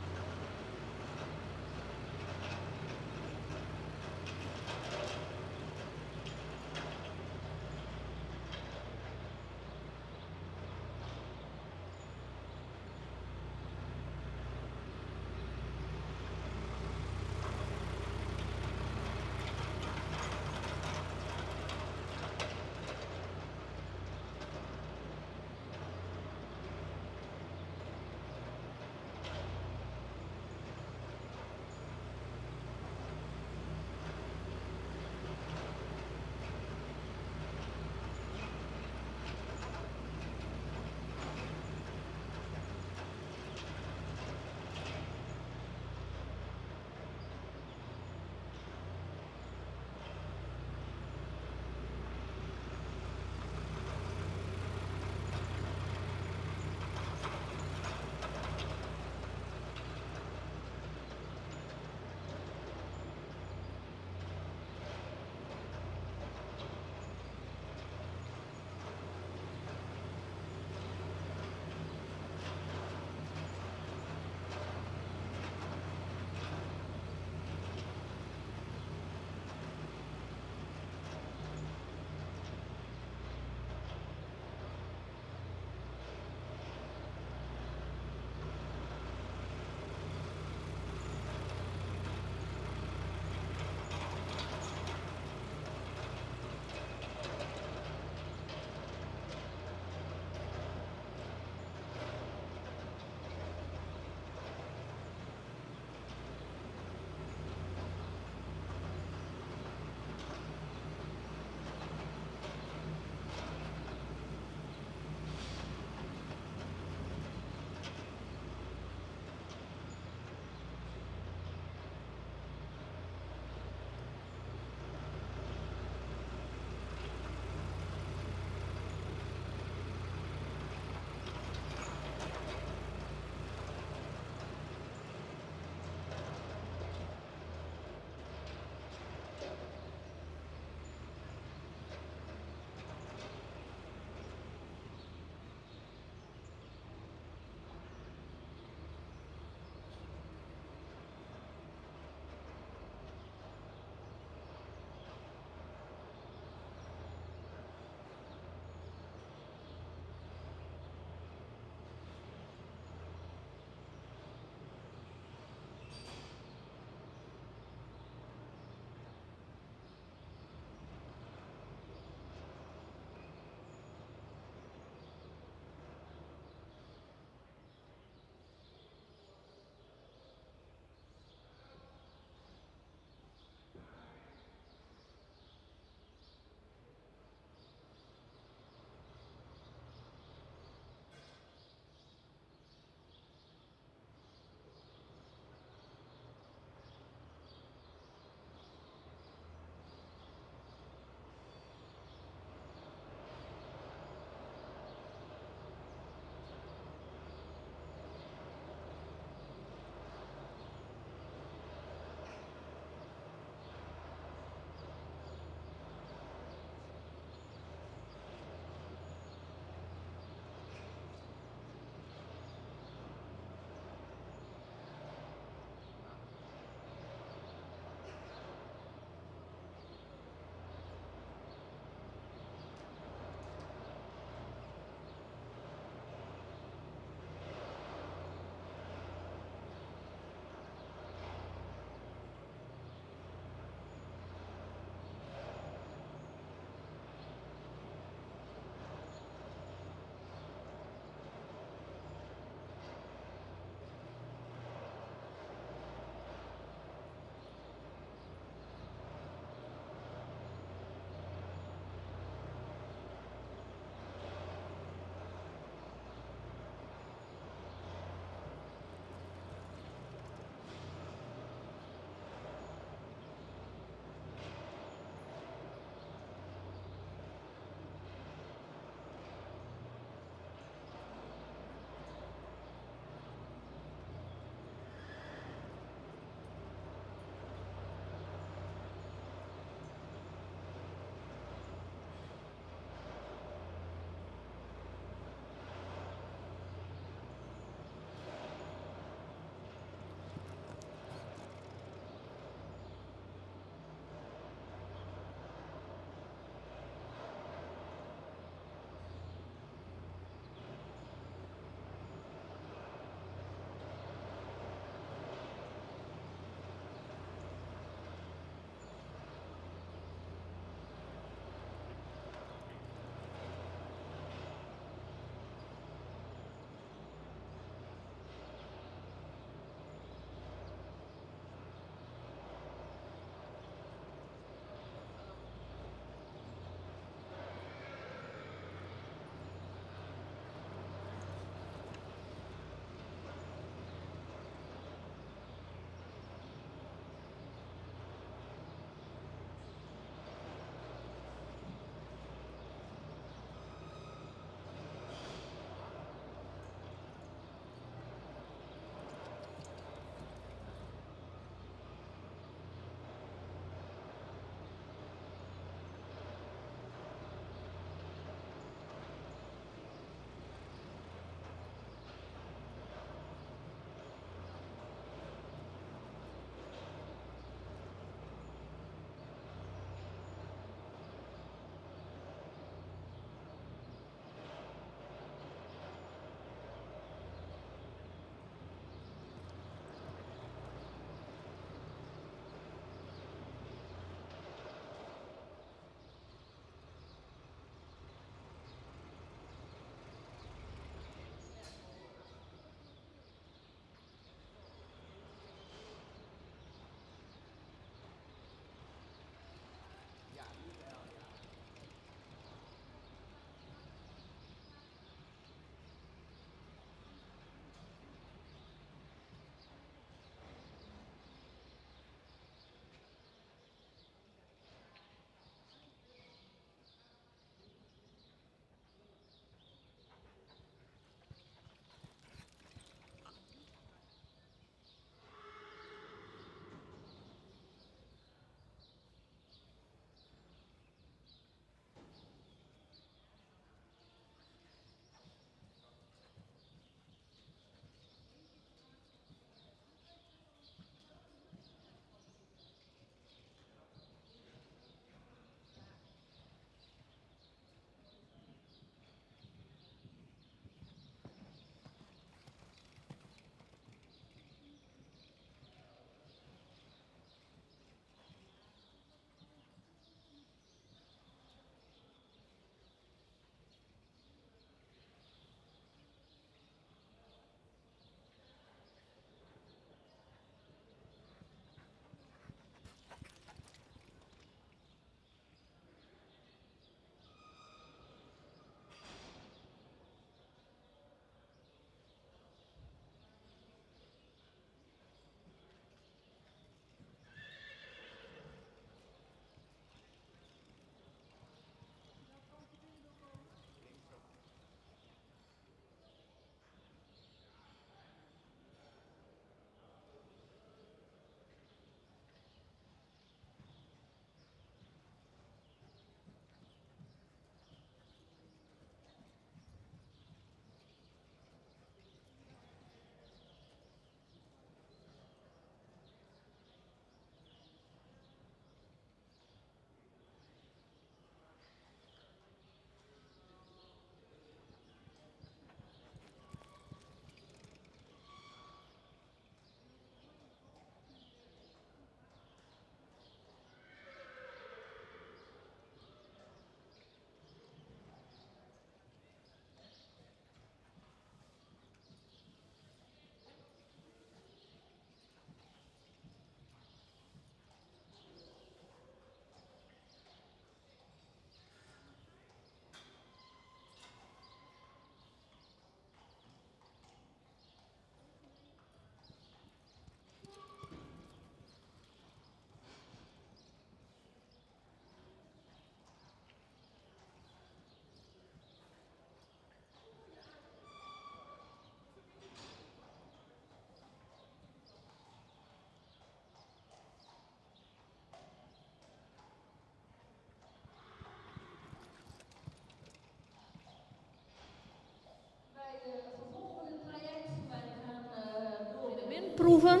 proeven.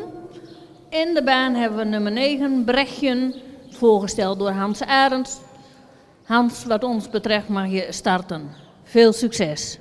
In de baan hebben we nummer 9, Brechtjen, voorgesteld door Hans Arends. Hans, wat ons betreft mag je starten. Veel succes.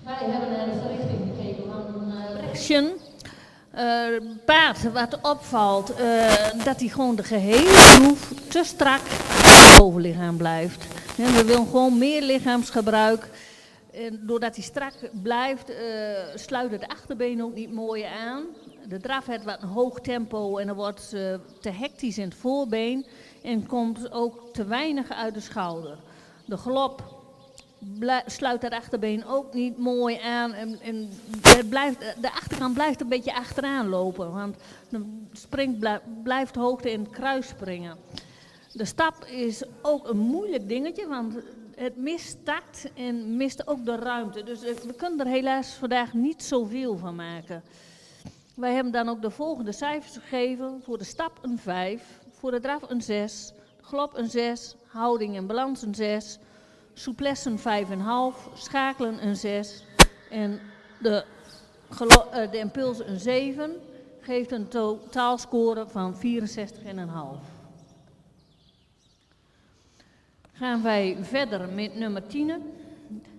Wij hebben naar de verrichting gekeken van Rection. Paard wat opvalt, dat hij gewoon de gehele groef te strak aan het bovenlichaam blijft. Ja, we willen gewoon meer lichaamsgebruik. En doordat hij strak blijft, sluit het achterbeen ook niet mooi aan. De draf heeft wat een hoog tempo en dan wordt te hectisch in het voorbeen en komt ook te weinig uit de schouder. De galop sluit dat achterbeen ook niet mooi aan en de achterkant blijft een beetje achteraan lopen, want de spring blijft hoogte in het kruis springen. De stap is ook een moeilijk dingetje, want het mist tact en mist ook de ruimte. Dus we kunnen er helaas vandaag niet zoveel van maken. Wij hebben dan ook de volgende cijfers gegeven. Voor de stap een 5, voor de draf een 6, de galop een 6, houding en balans een 6, souplesse een 5,5, schakelen een 6 en de impuls een 7 geeft een totaalscore van 64,5. Gaan wij verder met nummer 10.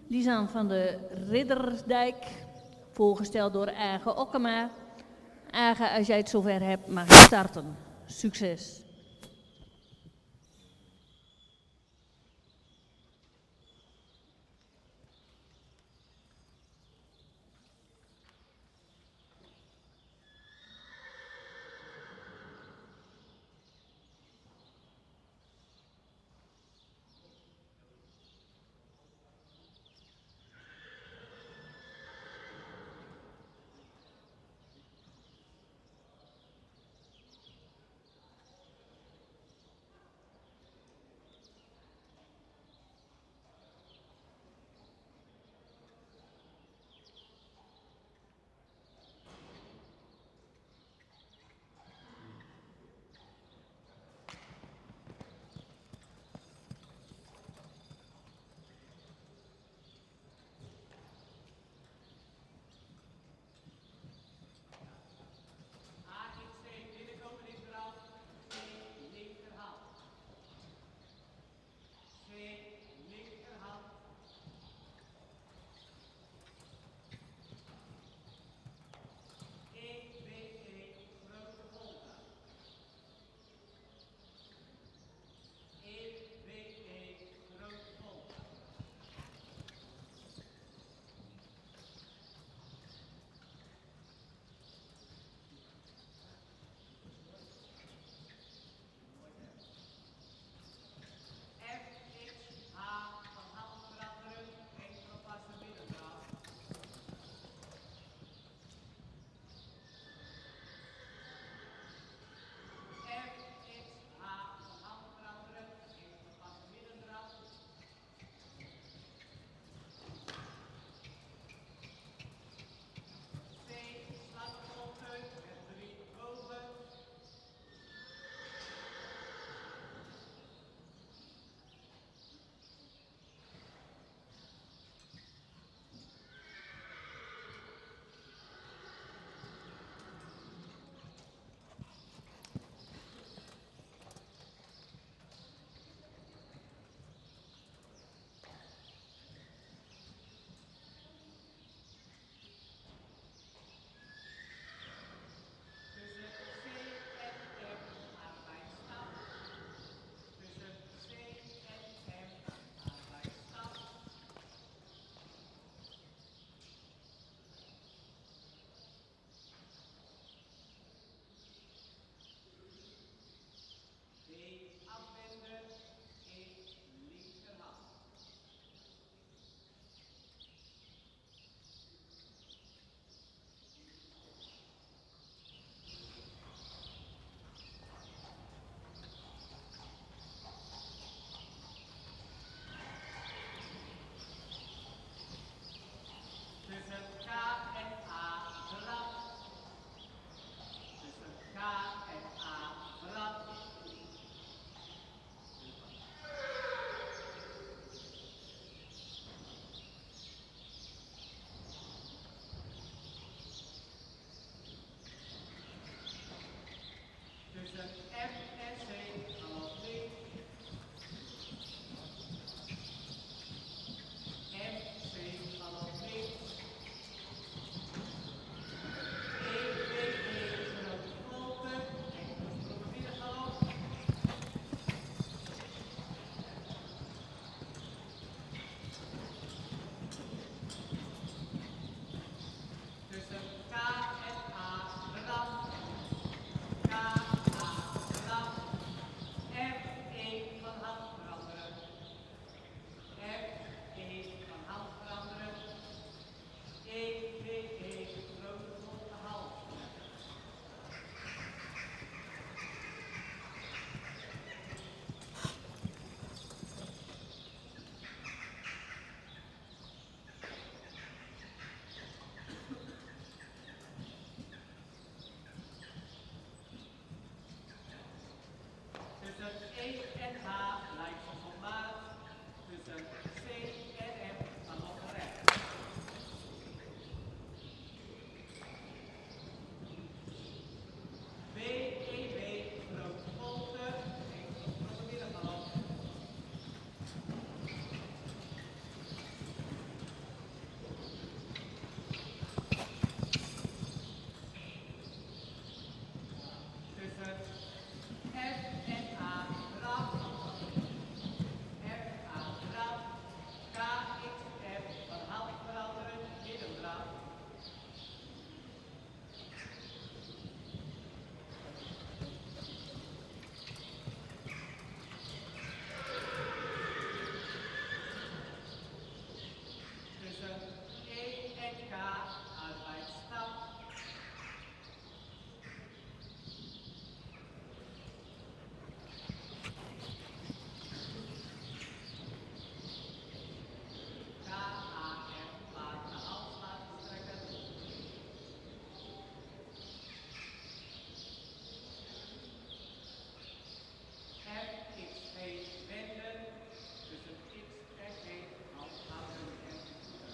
Die is dan van de Riddersdijk, voorgesteld door Age Okkema. Age, als jij het zover hebt, mag je starten. Succes! tussen C en M van rechts. B, E, B, grote volte, grote middengalop. Tussen F en A, draf. F, A, draf. K, X, F, verhouding veranderen, middendraf. Tussen E en K, uitwijkstap. K, A, F, laat de hals laten strekken. F, X, E, wenden. Tussen X en E, hand houden en voeten.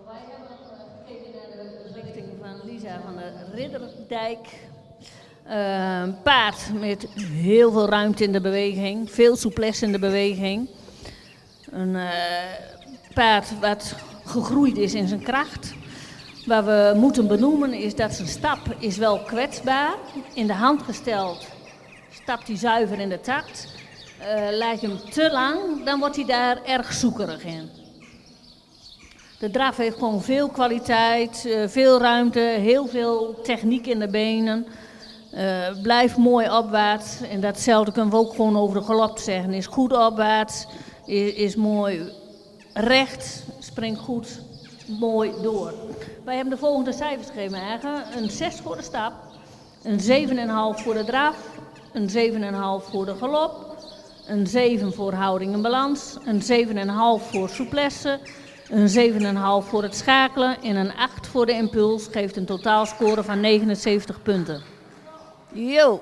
Wij hebben gekeken naar de richting van Lisa van de Ridderdijk. Paard met heel veel ruimte in de beweging, veel souplesse in de beweging. Een paard wat gegroeid is in zijn kracht. Wat we moeten benoemen is dat zijn stap is wel kwetsbaar. In de hand gesteld stapt hij zuiver in de takt. Laat je hem te lang, dan wordt hij daar erg zoekerig in. De draf heeft gewoon veel kwaliteit, veel ruimte, heel veel techniek in de benen. Blijft mooi opwaarts. En datzelfde kunnen we ook gewoon over de galop zeggen. Is goed opwaarts, is mooi recht, springt goed, mooi door. Wij hebben de volgende cijfers gegeven eigenlijk. Een 6 voor de stap, een 7,5 voor de draf, een 7,5 voor de galop, een 7 voor houding en balans, een 7,5 voor souplesse, een 7,5 voor het schakelen en een 8 voor de impuls geeft een totaalscore van 79 punten. Yo!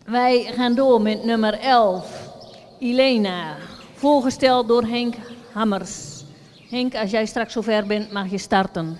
Wij gaan door met nummer 11, Ilena, voorgesteld door Henk Hammers. Henk, als jij straks zover bent, mag je starten.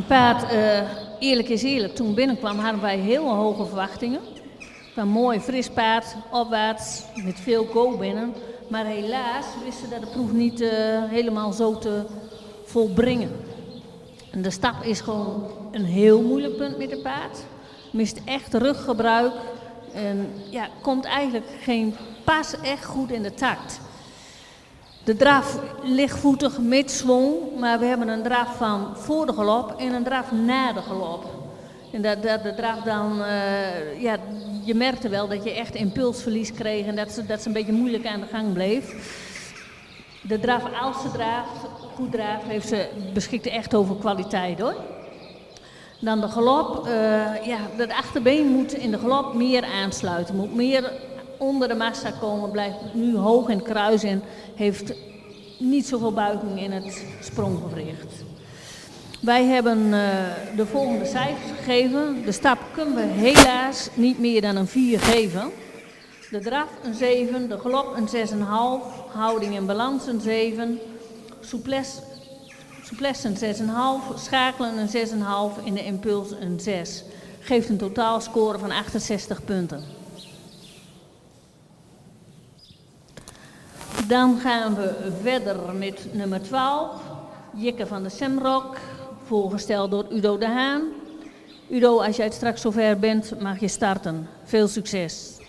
Een paard, eerlijk is eerlijk, toen binnenkwam hadden wij heel hoge verwachtingen. Een mooi fris paard, opwaarts, met veel go binnen. Maar helaas wisten dat de proef niet helemaal zo te volbrengen. En de stap is gewoon een heel moeilijk punt met het paard. Mist echt ruggebruik en ja, komt eigenlijk geen pas echt goed in de takt. De draf lichtvoetig met zwong, maar we hebben een draf van voor de galop en een draf na de galop. En dat de draf dan, ja, je merkte wel dat je echt impulsverlies kreeg en dat ze een beetje moeilijk aan de gang bleef. De draf, als ze draaft, goed draaft, beschikte echt over kwaliteit hoor. Dan de galop, ja, dat achterbeen moet in de galop meer aansluiten, moet meer onder de massa komen, blijft nu hoog in het kruis en heeft niet zoveel buiging in het spronggewricht. Wij hebben de volgende cijfers gegeven. De stap kunnen we helaas niet meer dan een 4 geven. De draf een 7, de galop een 6,5, houding en balans een 7, souplesse een 6,5, schakelen een 6,5 en de impuls een 6. Geeft een totaalscore van 68 punten. Dan gaan we verder met nummer 12, Jikke van de Semrock, voorgesteld door Udo de Haan. Udo, als jij straks zover bent, mag je starten. Veel succes.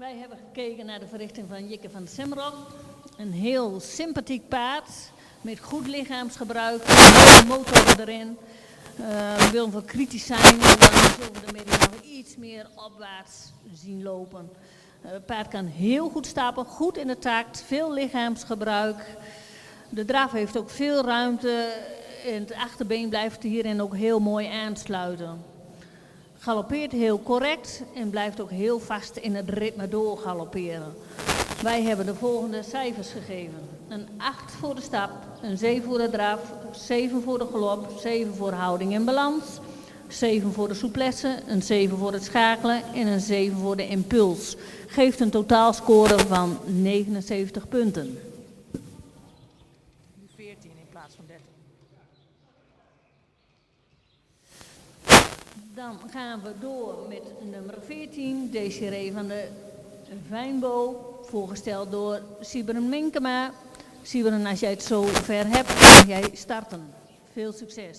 Wij hebben gekeken naar de verrichting van Jikke van Semmelrock. Een heel sympathiek paard met goed lichaamsgebruik, een mooie motor erin. Willen we kritisch zijn, dan zullen we de middag nog iets meer opwaarts zien lopen. Het paard kan heel goed stappen, goed in de takt, veel lichaamsgebruik. De draf heeft ook veel ruimte en het achterbeen blijft hierin ook heel mooi aansluiten. Galoppeert heel correct en blijft ook heel vast in het ritme doorgalopperen. Wij hebben de volgende cijfers gegeven. Een 8 voor de stap, een 7 voor de draf, 7 voor de galop, 7 voor houding en balans, 7 voor de souplesse, een 7 voor het schakelen en een 7 voor de impuls. Geeft een totaalscore van 79 punten. Nu 14 in plaats van 13. Dan gaan we door met nummer 14, Desiree van de Vijnbo, voorgesteld door Sibren Minkema. Sibren, als jij het zo ver hebt, mag jij starten. Veel succes.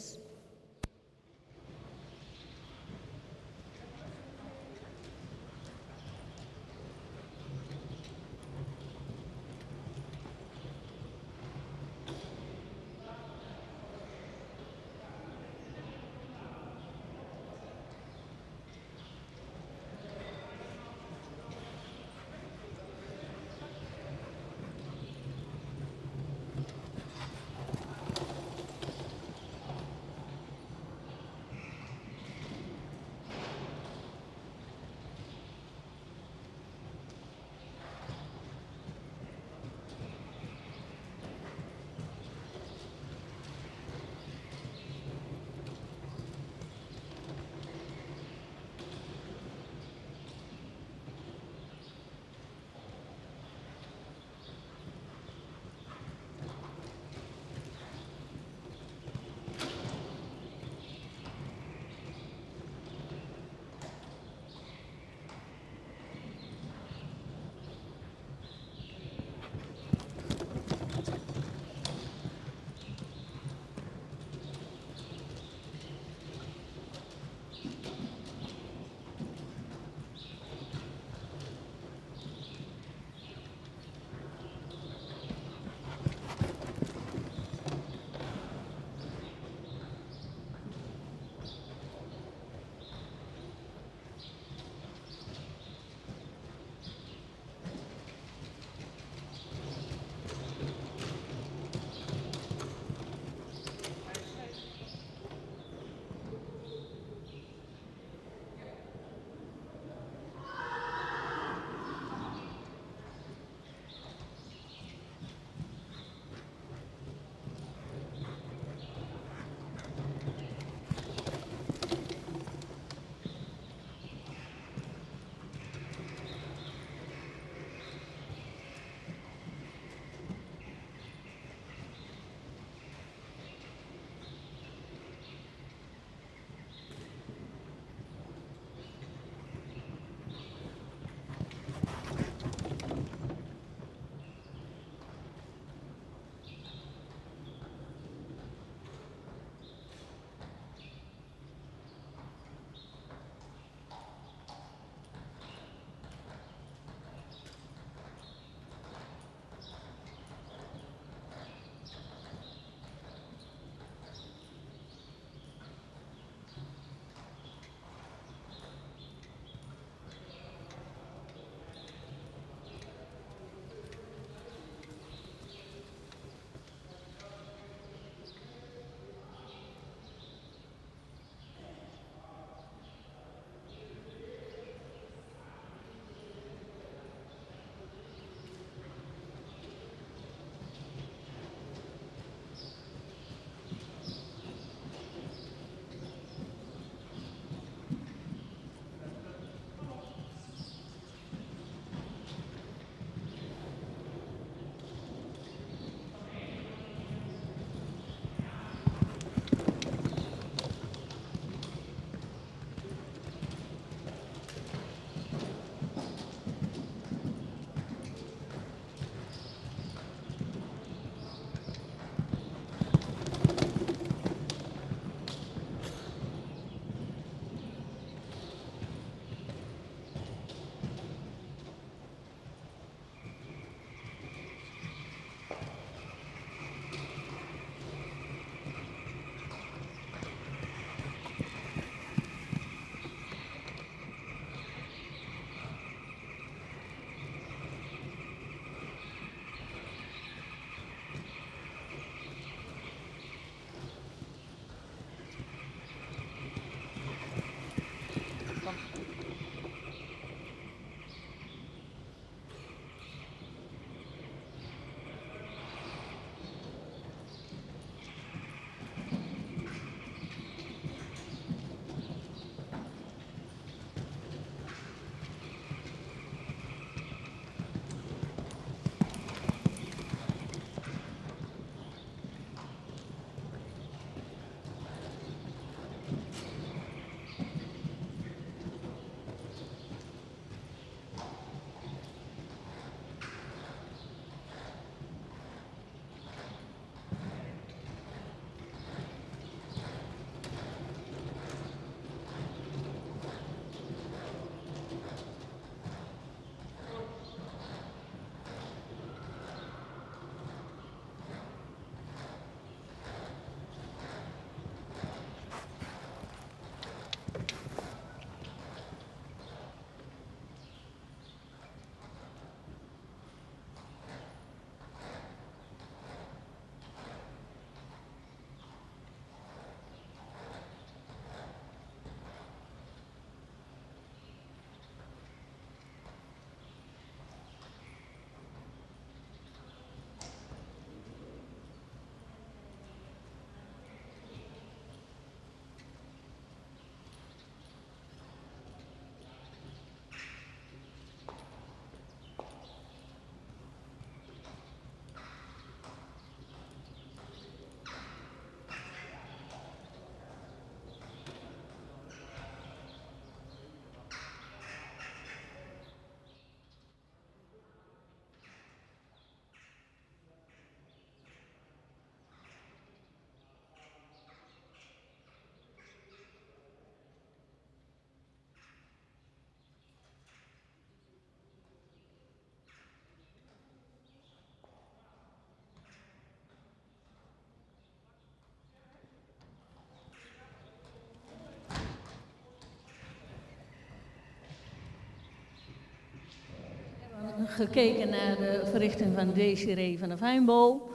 gekeken naar de verrichting van Desiree van der Vijnbo.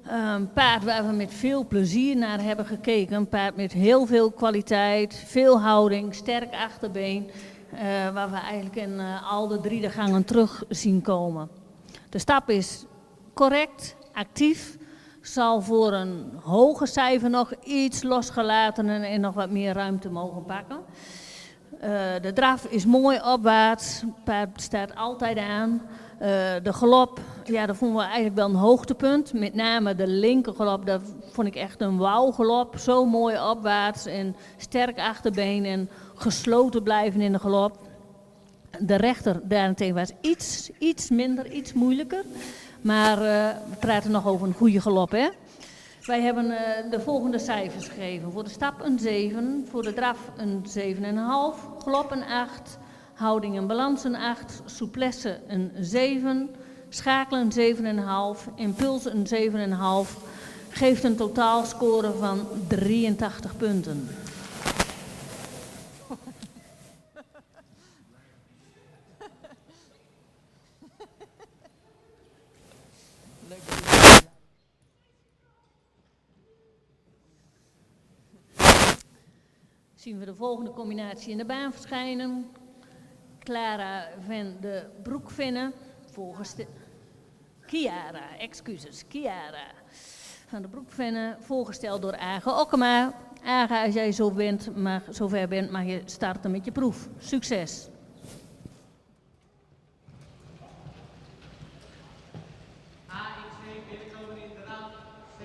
Een paard waar we met veel plezier naar hebben gekeken. Een paard met heel veel kwaliteit, veel houding, sterk achterbeen. Waar we eigenlijk in al de 3 de gangen terug zien komen. De stap is correct, actief. Zal voor een hoger cijfer nog iets losgelaten en nog wat meer ruimte mogen pakken. De draf is mooi opwaarts, het paard staat altijd aan. De galop, ja, dat vonden we eigenlijk wel een hoogtepunt. Met name de linkergalop, dat vond ik echt een wauwgalop. Zo mooi opwaarts en sterk achterbeen en gesloten blijven in de galop. De rechter daarentegen was iets minder, iets moeilijker. Maar we praten nog over een goede galop, hè. Wij hebben de volgende cijfers gegeven. Voor de stap een 7, voor de draf een 7,5, galop een 8, houding en balans een 8, souplesse een 7, schakelen een 7,5, impuls een 7,5. Geeft een totaalscore van 83 punten. Zien we de volgende combinatie in de baan verschijnen. Clara van de Broekvinnen, Chiara van de Broekvinnen, voorgesteld door Aga Okkema. Aga, als jij zover bent, mag je starten met je proef. Succes! AXC binnenkomen in de rand, C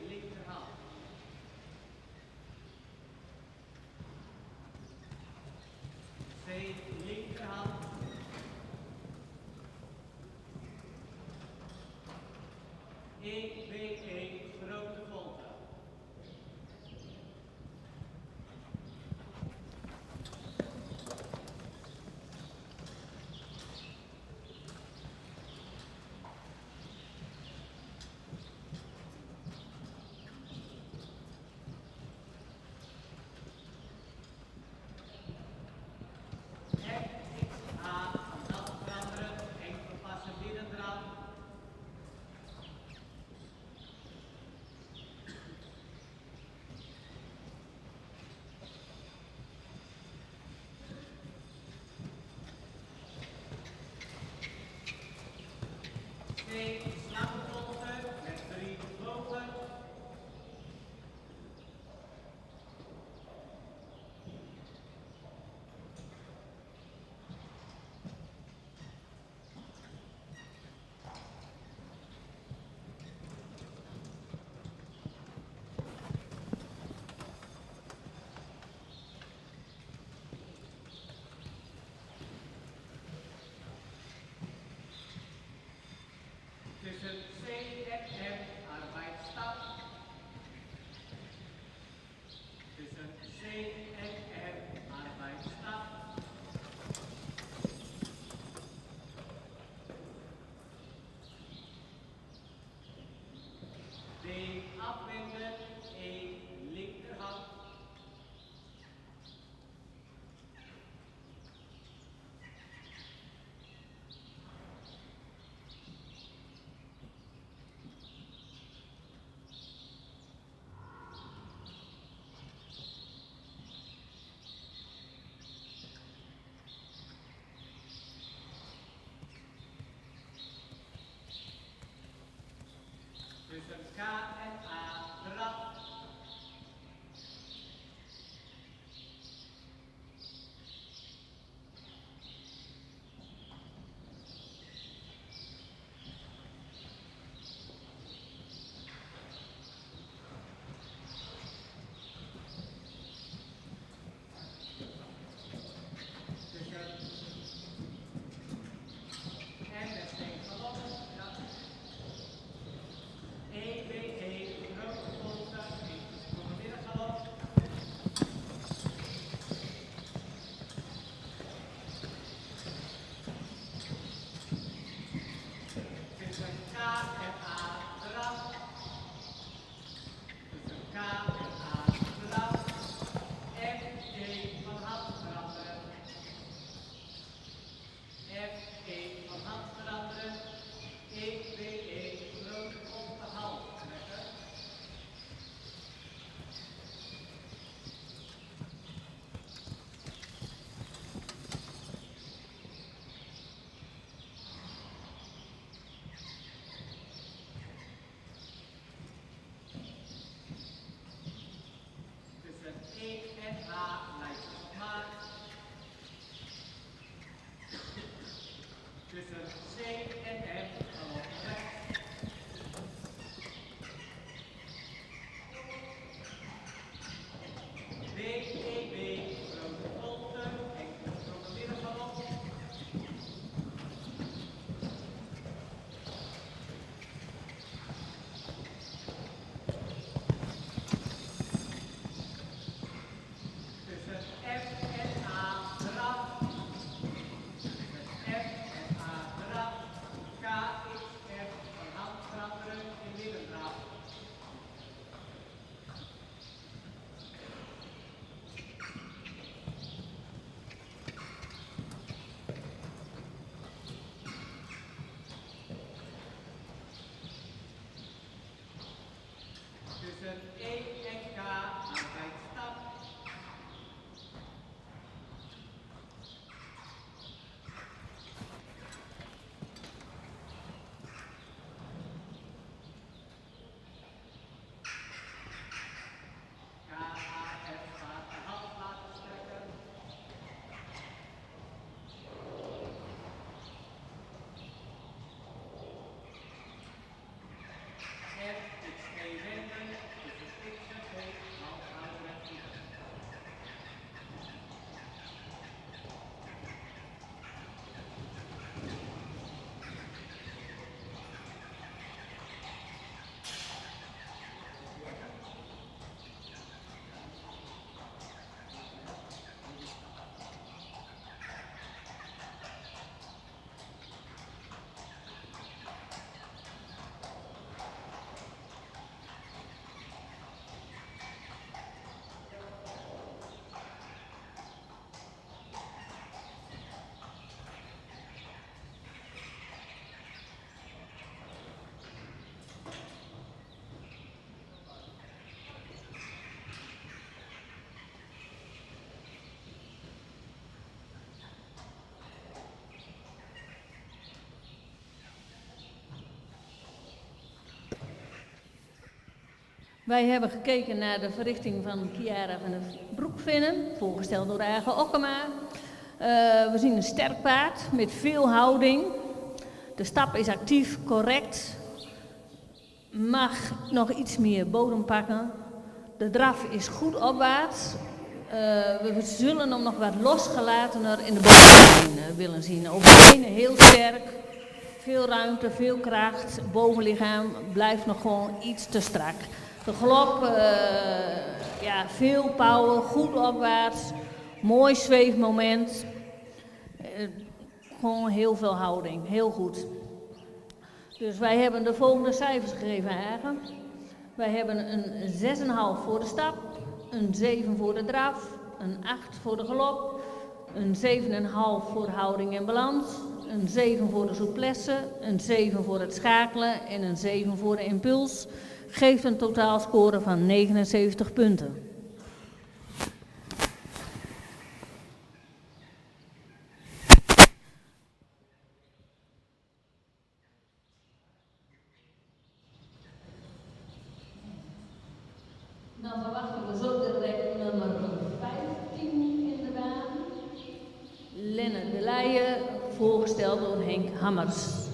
linkerhand. C linkerhand. EBE grote volte. Twee slangenvolten met 3 vlogen. Tussen C en M arbeidsstap. Tussen C en M arbeidsstap. D afwenden, E linkerhand. Tussen K en A draf. Tussen en met geen galop. EBE grote volte. Wij hebben gekeken naar de verrichting van Chiara van de Broekvinnen, voorgesteld door de eigen Okkema. We zien een sterk paard met veel houding. De stap is actief, correct. Mag nog iets meer bodem pakken. De draf is goed opwaarts. We zullen hem nog wat losgelatener in de bovenlijn willen zien. Over de benen heel sterk. Veel ruimte, veel kracht. Bovenlichaam blijft nog gewoon iets te strak. De galop, veel power, goed opwaarts. Mooi zweefmoment. Gewoon heel veel houding, heel goed. Dus wij hebben de volgende cijfers gegeven eigen. Wij hebben een 6,5 voor de stap, een 7 voor de draf, een 8 voor de galop, een 7,5 voor houding en balans, een 7 voor de souplesse, een 7 voor het schakelen en een 7 voor de impuls. Geeft een totaalscore van 79 punten. Dan verwachten we zo direct nummer 15 in de baan. Lenne de Leijen, voorgesteld door Henk Hammers.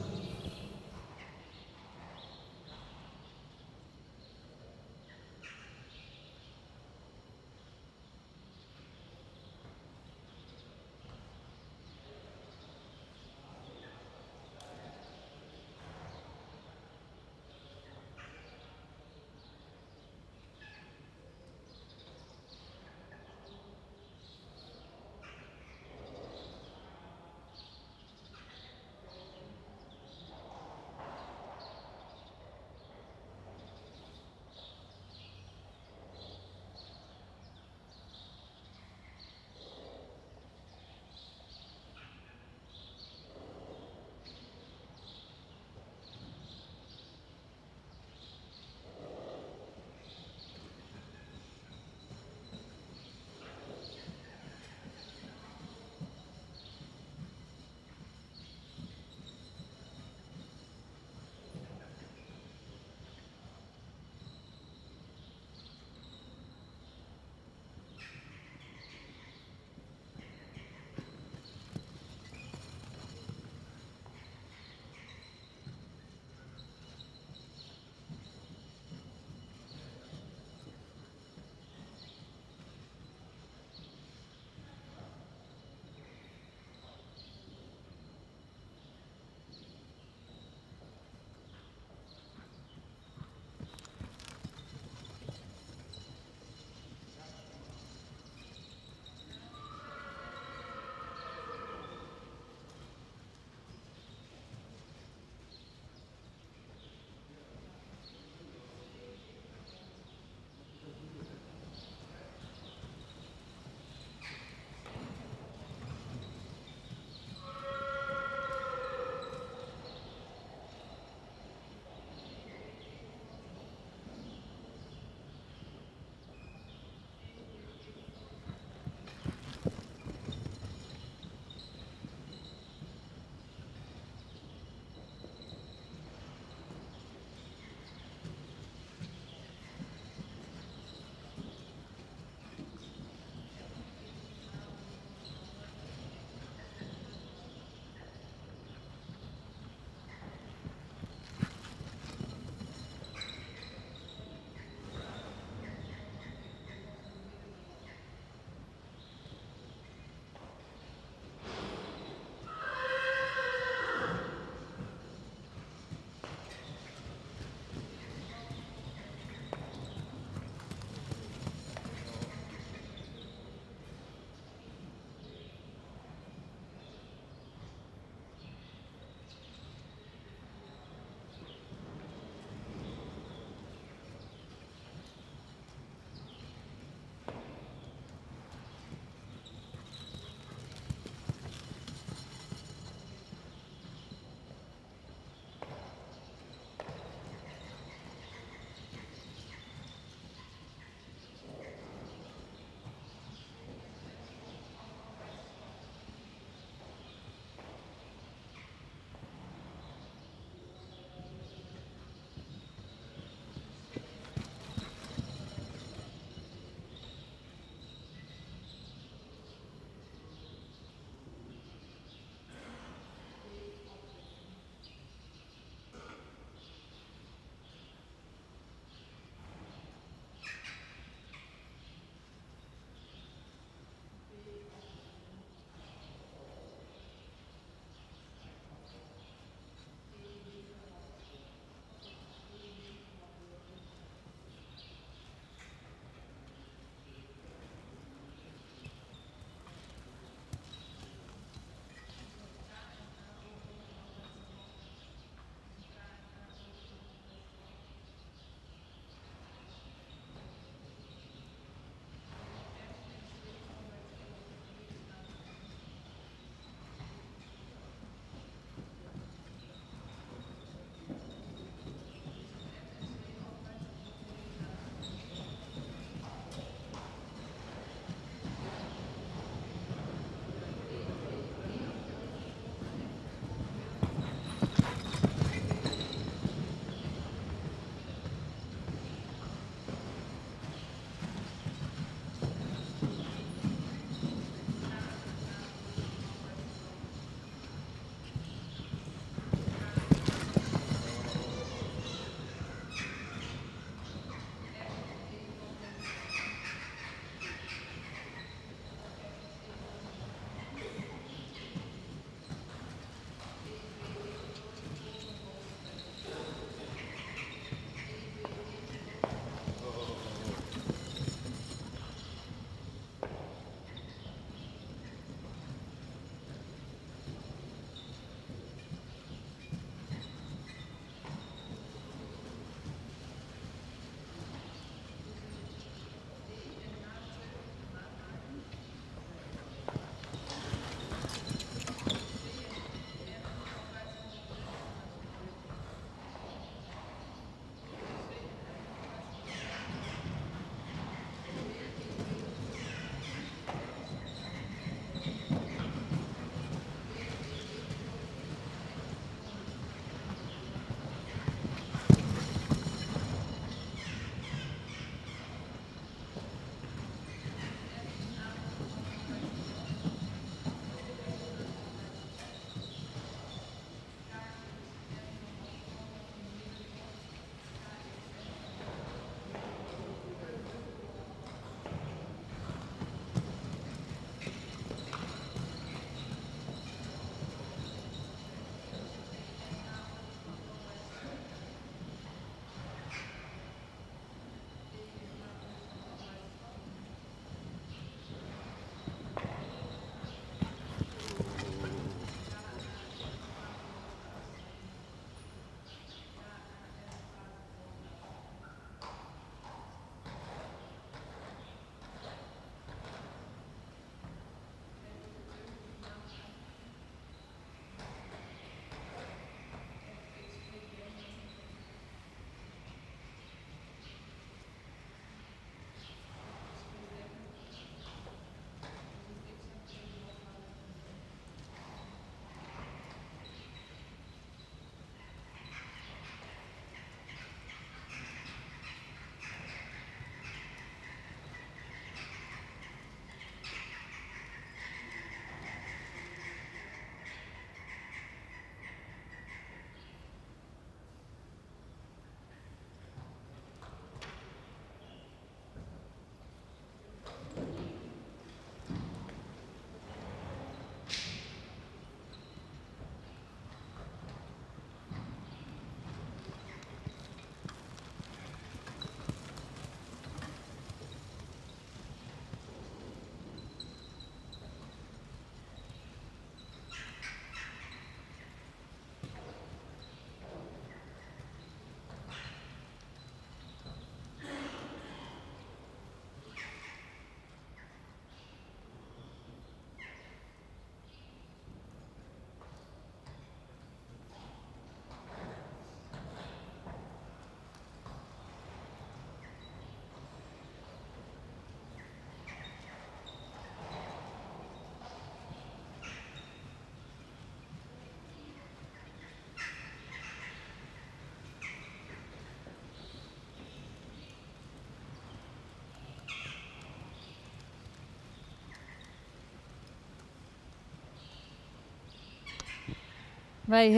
Wij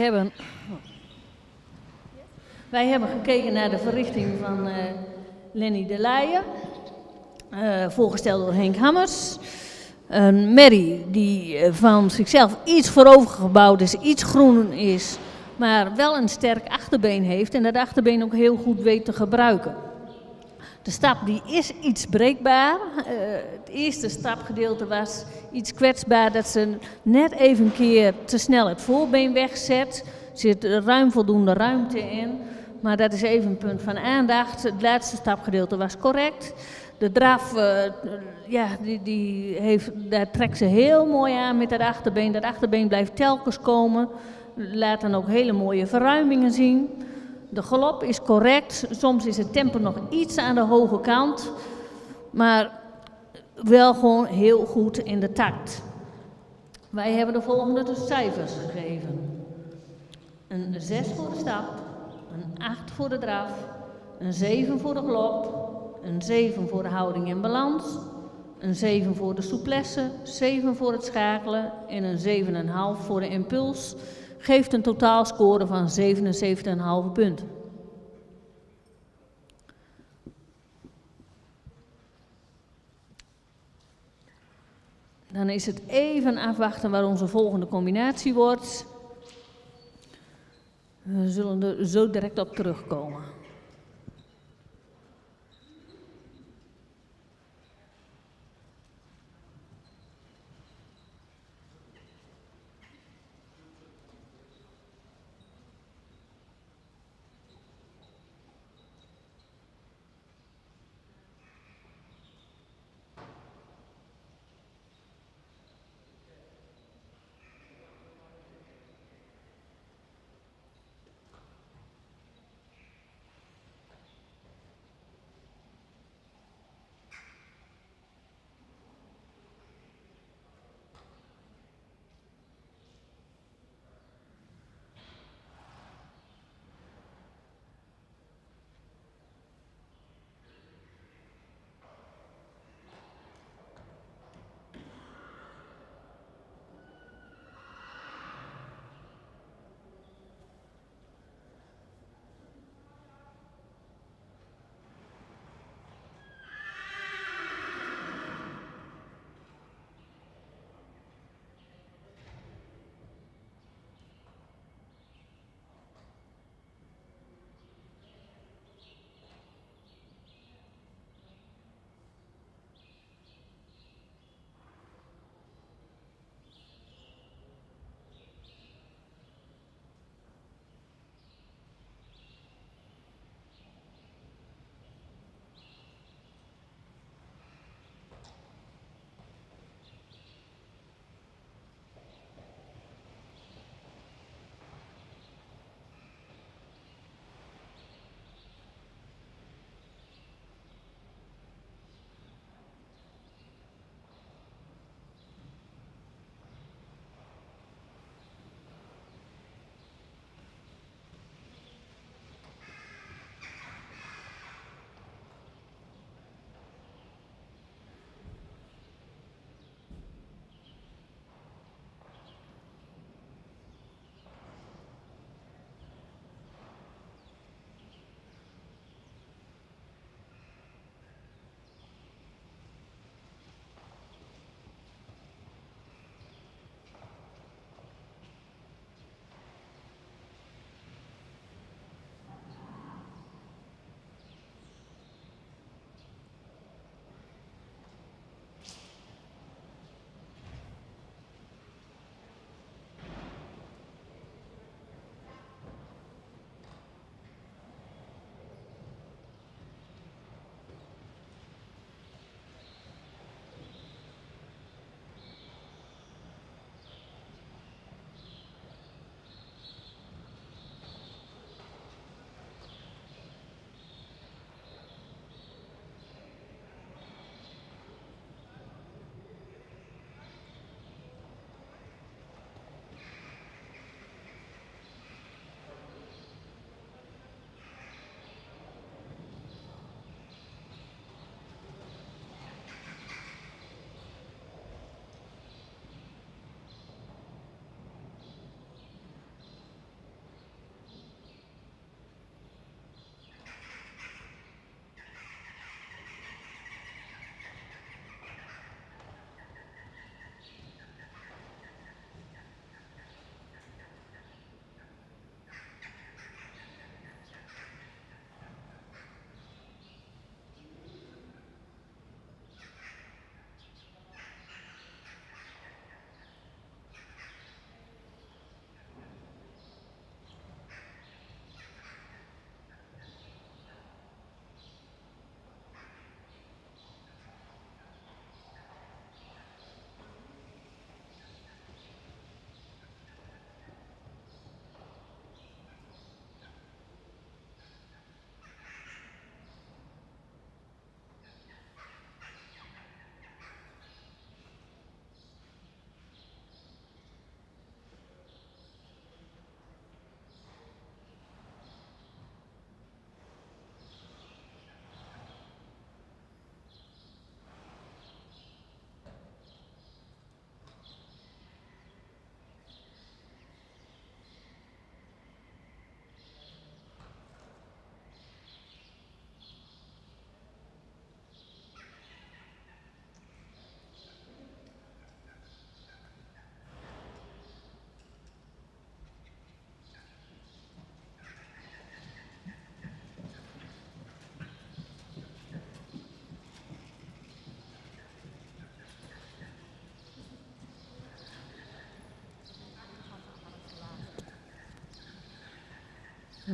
hebben gekeken naar de verrichting van Lenny de Leijen, voorgesteld door Henk Hammers. Een merrie die van zichzelf iets voorovergebouwd is, iets groen is, maar wel een sterk achterbeen heeft en dat achterbeen ook heel goed weet te gebruiken. De stap die is iets breekbaar. Het eerste stapgedeelte was iets kwetsbaar dat ze net even een keer te snel het voorbeen wegzet. Er zit ruim voldoende ruimte in, maar dat is even een punt van aandacht. Het laatste stapgedeelte was correct. De draf, daar trekt ze heel mooi aan met dat achterbeen. Dat achterbeen blijft telkens komen. Laat dan ook hele mooie verruimingen zien. De galop is correct. Soms is het tempo nog iets aan de hoge kant. Maar wel gewoon heel goed in de takt. Wij hebben de volgende dus cijfers gegeven. Een 6 voor de stap. Een 8 voor de draf. Een 7 voor de galop. Een 7 voor de houding en balans, een 7 voor de souplesse, 7 voor het schakelen en een 7,5 voor de impuls. Geeft een totaalscore van 77,5 punten. Dan is het even afwachten waar onze volgende combinatie wordt. We zullen er zo direct op terugkomen.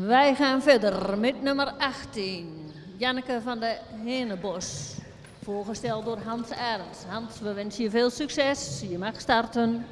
Wij gaan verder met nummer 18. Janneke van de Henebos. Voorgesteld door Hans Ernst. Hans, we wensen je veel succes. Je mag starten.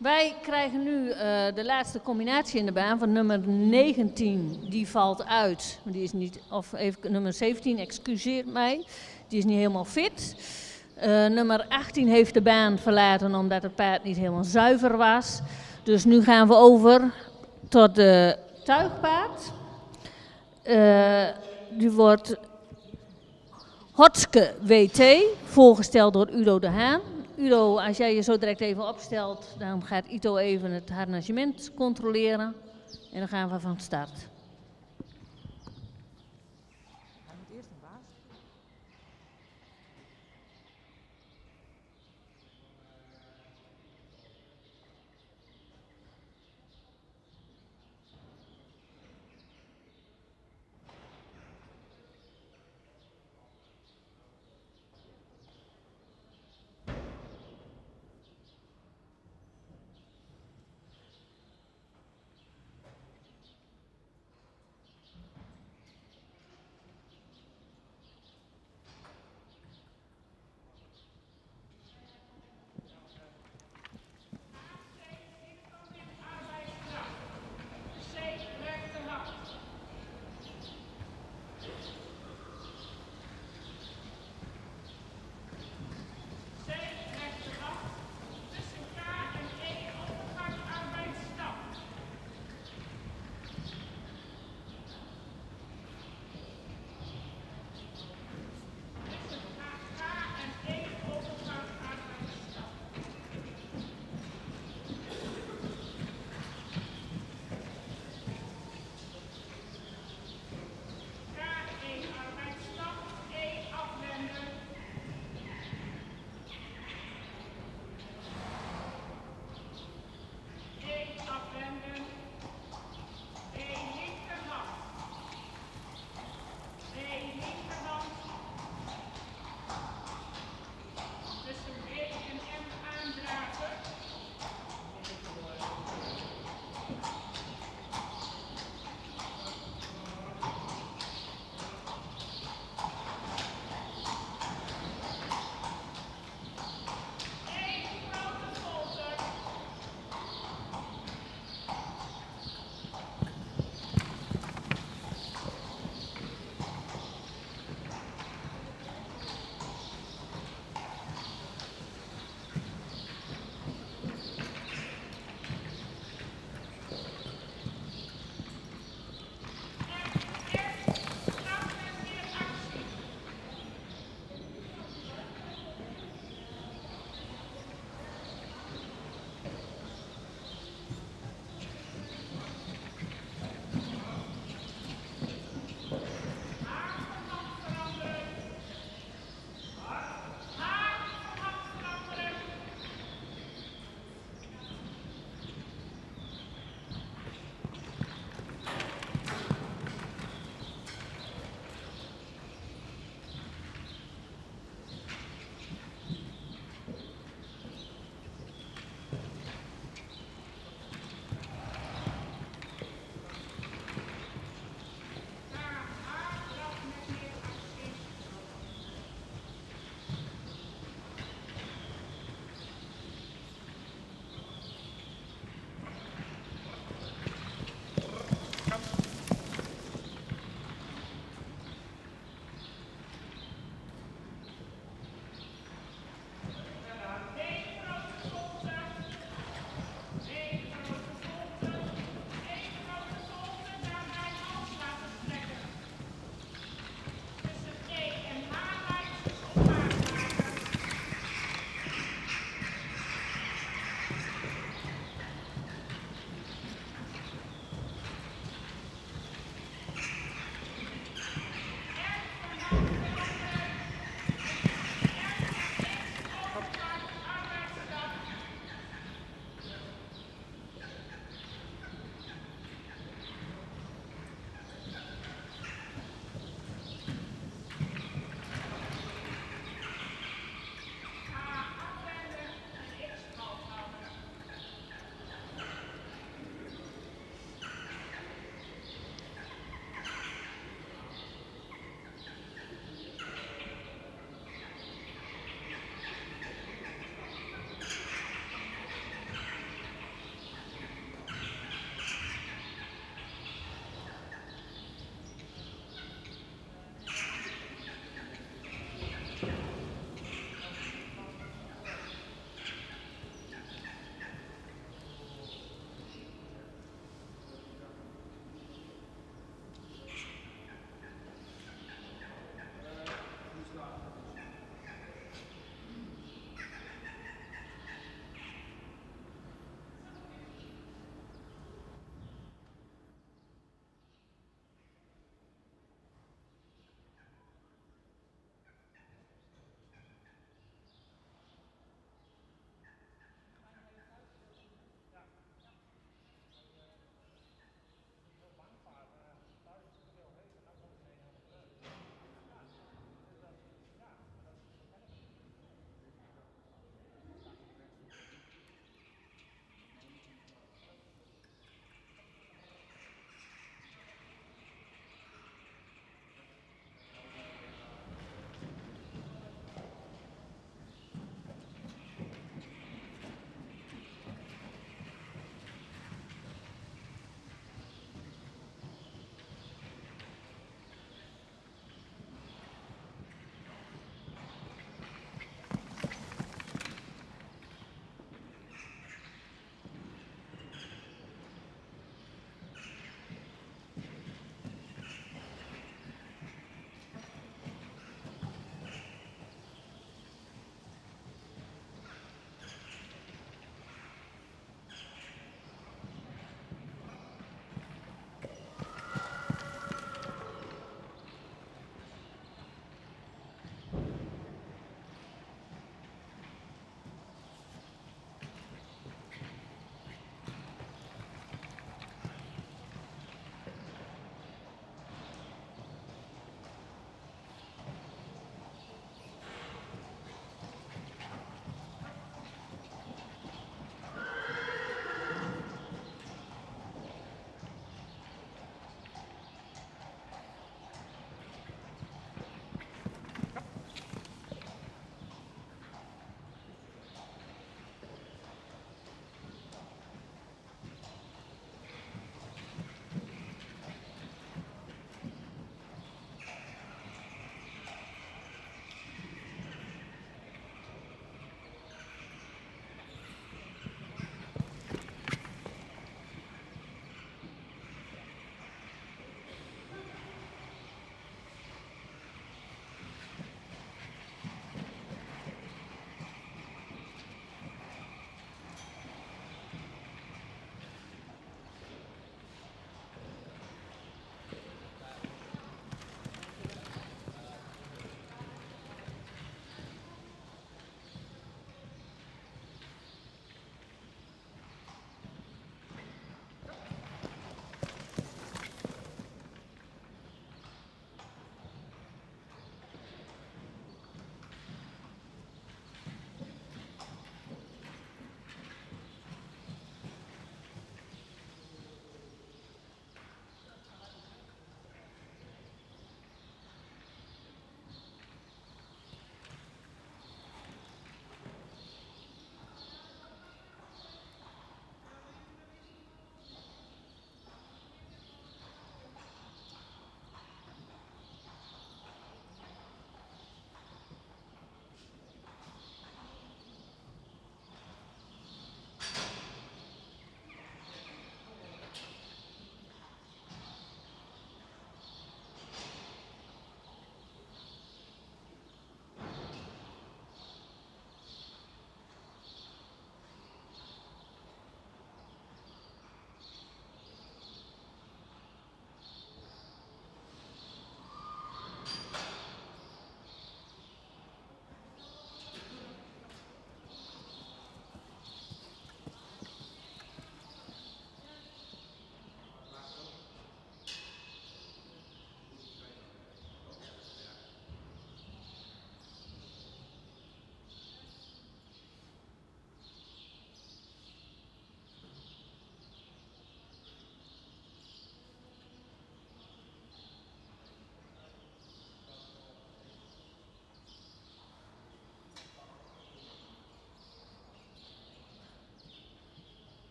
Wij krijgen nu de laatste combinatie in de baan van nummer 19. Die valt uit. Die is niet, of even nummer 17, excuseert mij. Die is niet helemaal fit. Nummer 18 heeft de baan verlaten omdat het paard niet helemaal zuiver was. Dus nu gaan we over tot de tuigpaard. Die wordt Hotske WT, voorgesteld door Udo de Haan. Udo, als jij je zo direct even opstelt, dan gaat Ito even het harnagement controleren. En dan gaan we van start. Hij moet eerst een baas.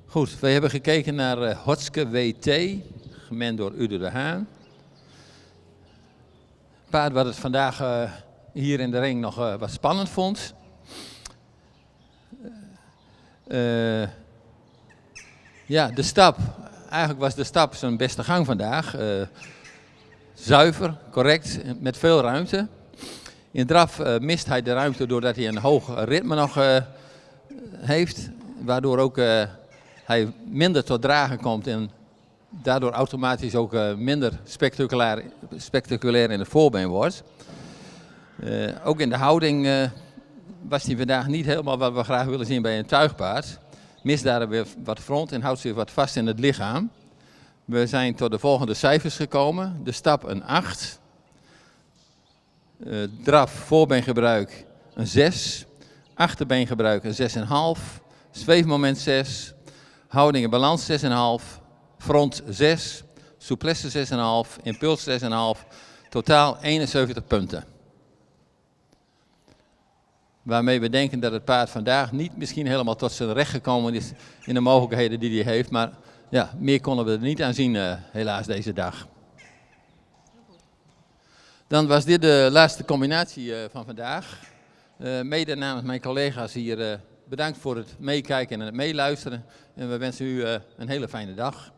Goed, wij hebben gekeken naar Hotske WT, gemend door Udo de Haan. Paard wat het vandaag hier in de ring nog wat spannend vond. Ja, de stap. Eigenlijk was de stap zijn beste gang vandaag. Zuiver, correct, met veel ruimte. In draf mist hij de ruimte doordat hij een hoog ritme nog heeft. Waardoor ook hij minder tot dragen komt en daardoor automatisch ook minder spectaculair in het voorbeen wordt. Ook in de houding was hij vandaag niet helemaal wat we graag willen zien bij een tuigpaard. Mist daar weer wat front en houdt zich wat vast in het lichaam. We zijn tot de volgende cijfers gekomen. De stap een 8. Draf, voorbeengebruik een 6. Achterbeengebruik een 6,5. Zweefmoment 6. Houding en balans 6,5. Front 6. Souplesse 6,5. Impuls 6,5. Totaal 71 punten. Waarmee we denken dat het paard vandaag niet misschien helemaal tot zijn recht gekomen is in de mogelijkheden die hij heeft. Maar ja, meer konden we er niet aan zien helaas deze dag. Dan was dit de laatste combinatie van vandaag. Mede namens mijn collega's hier bedankt voor het meekijken en het meeluisteren. En we wensen u een hele fijne dag.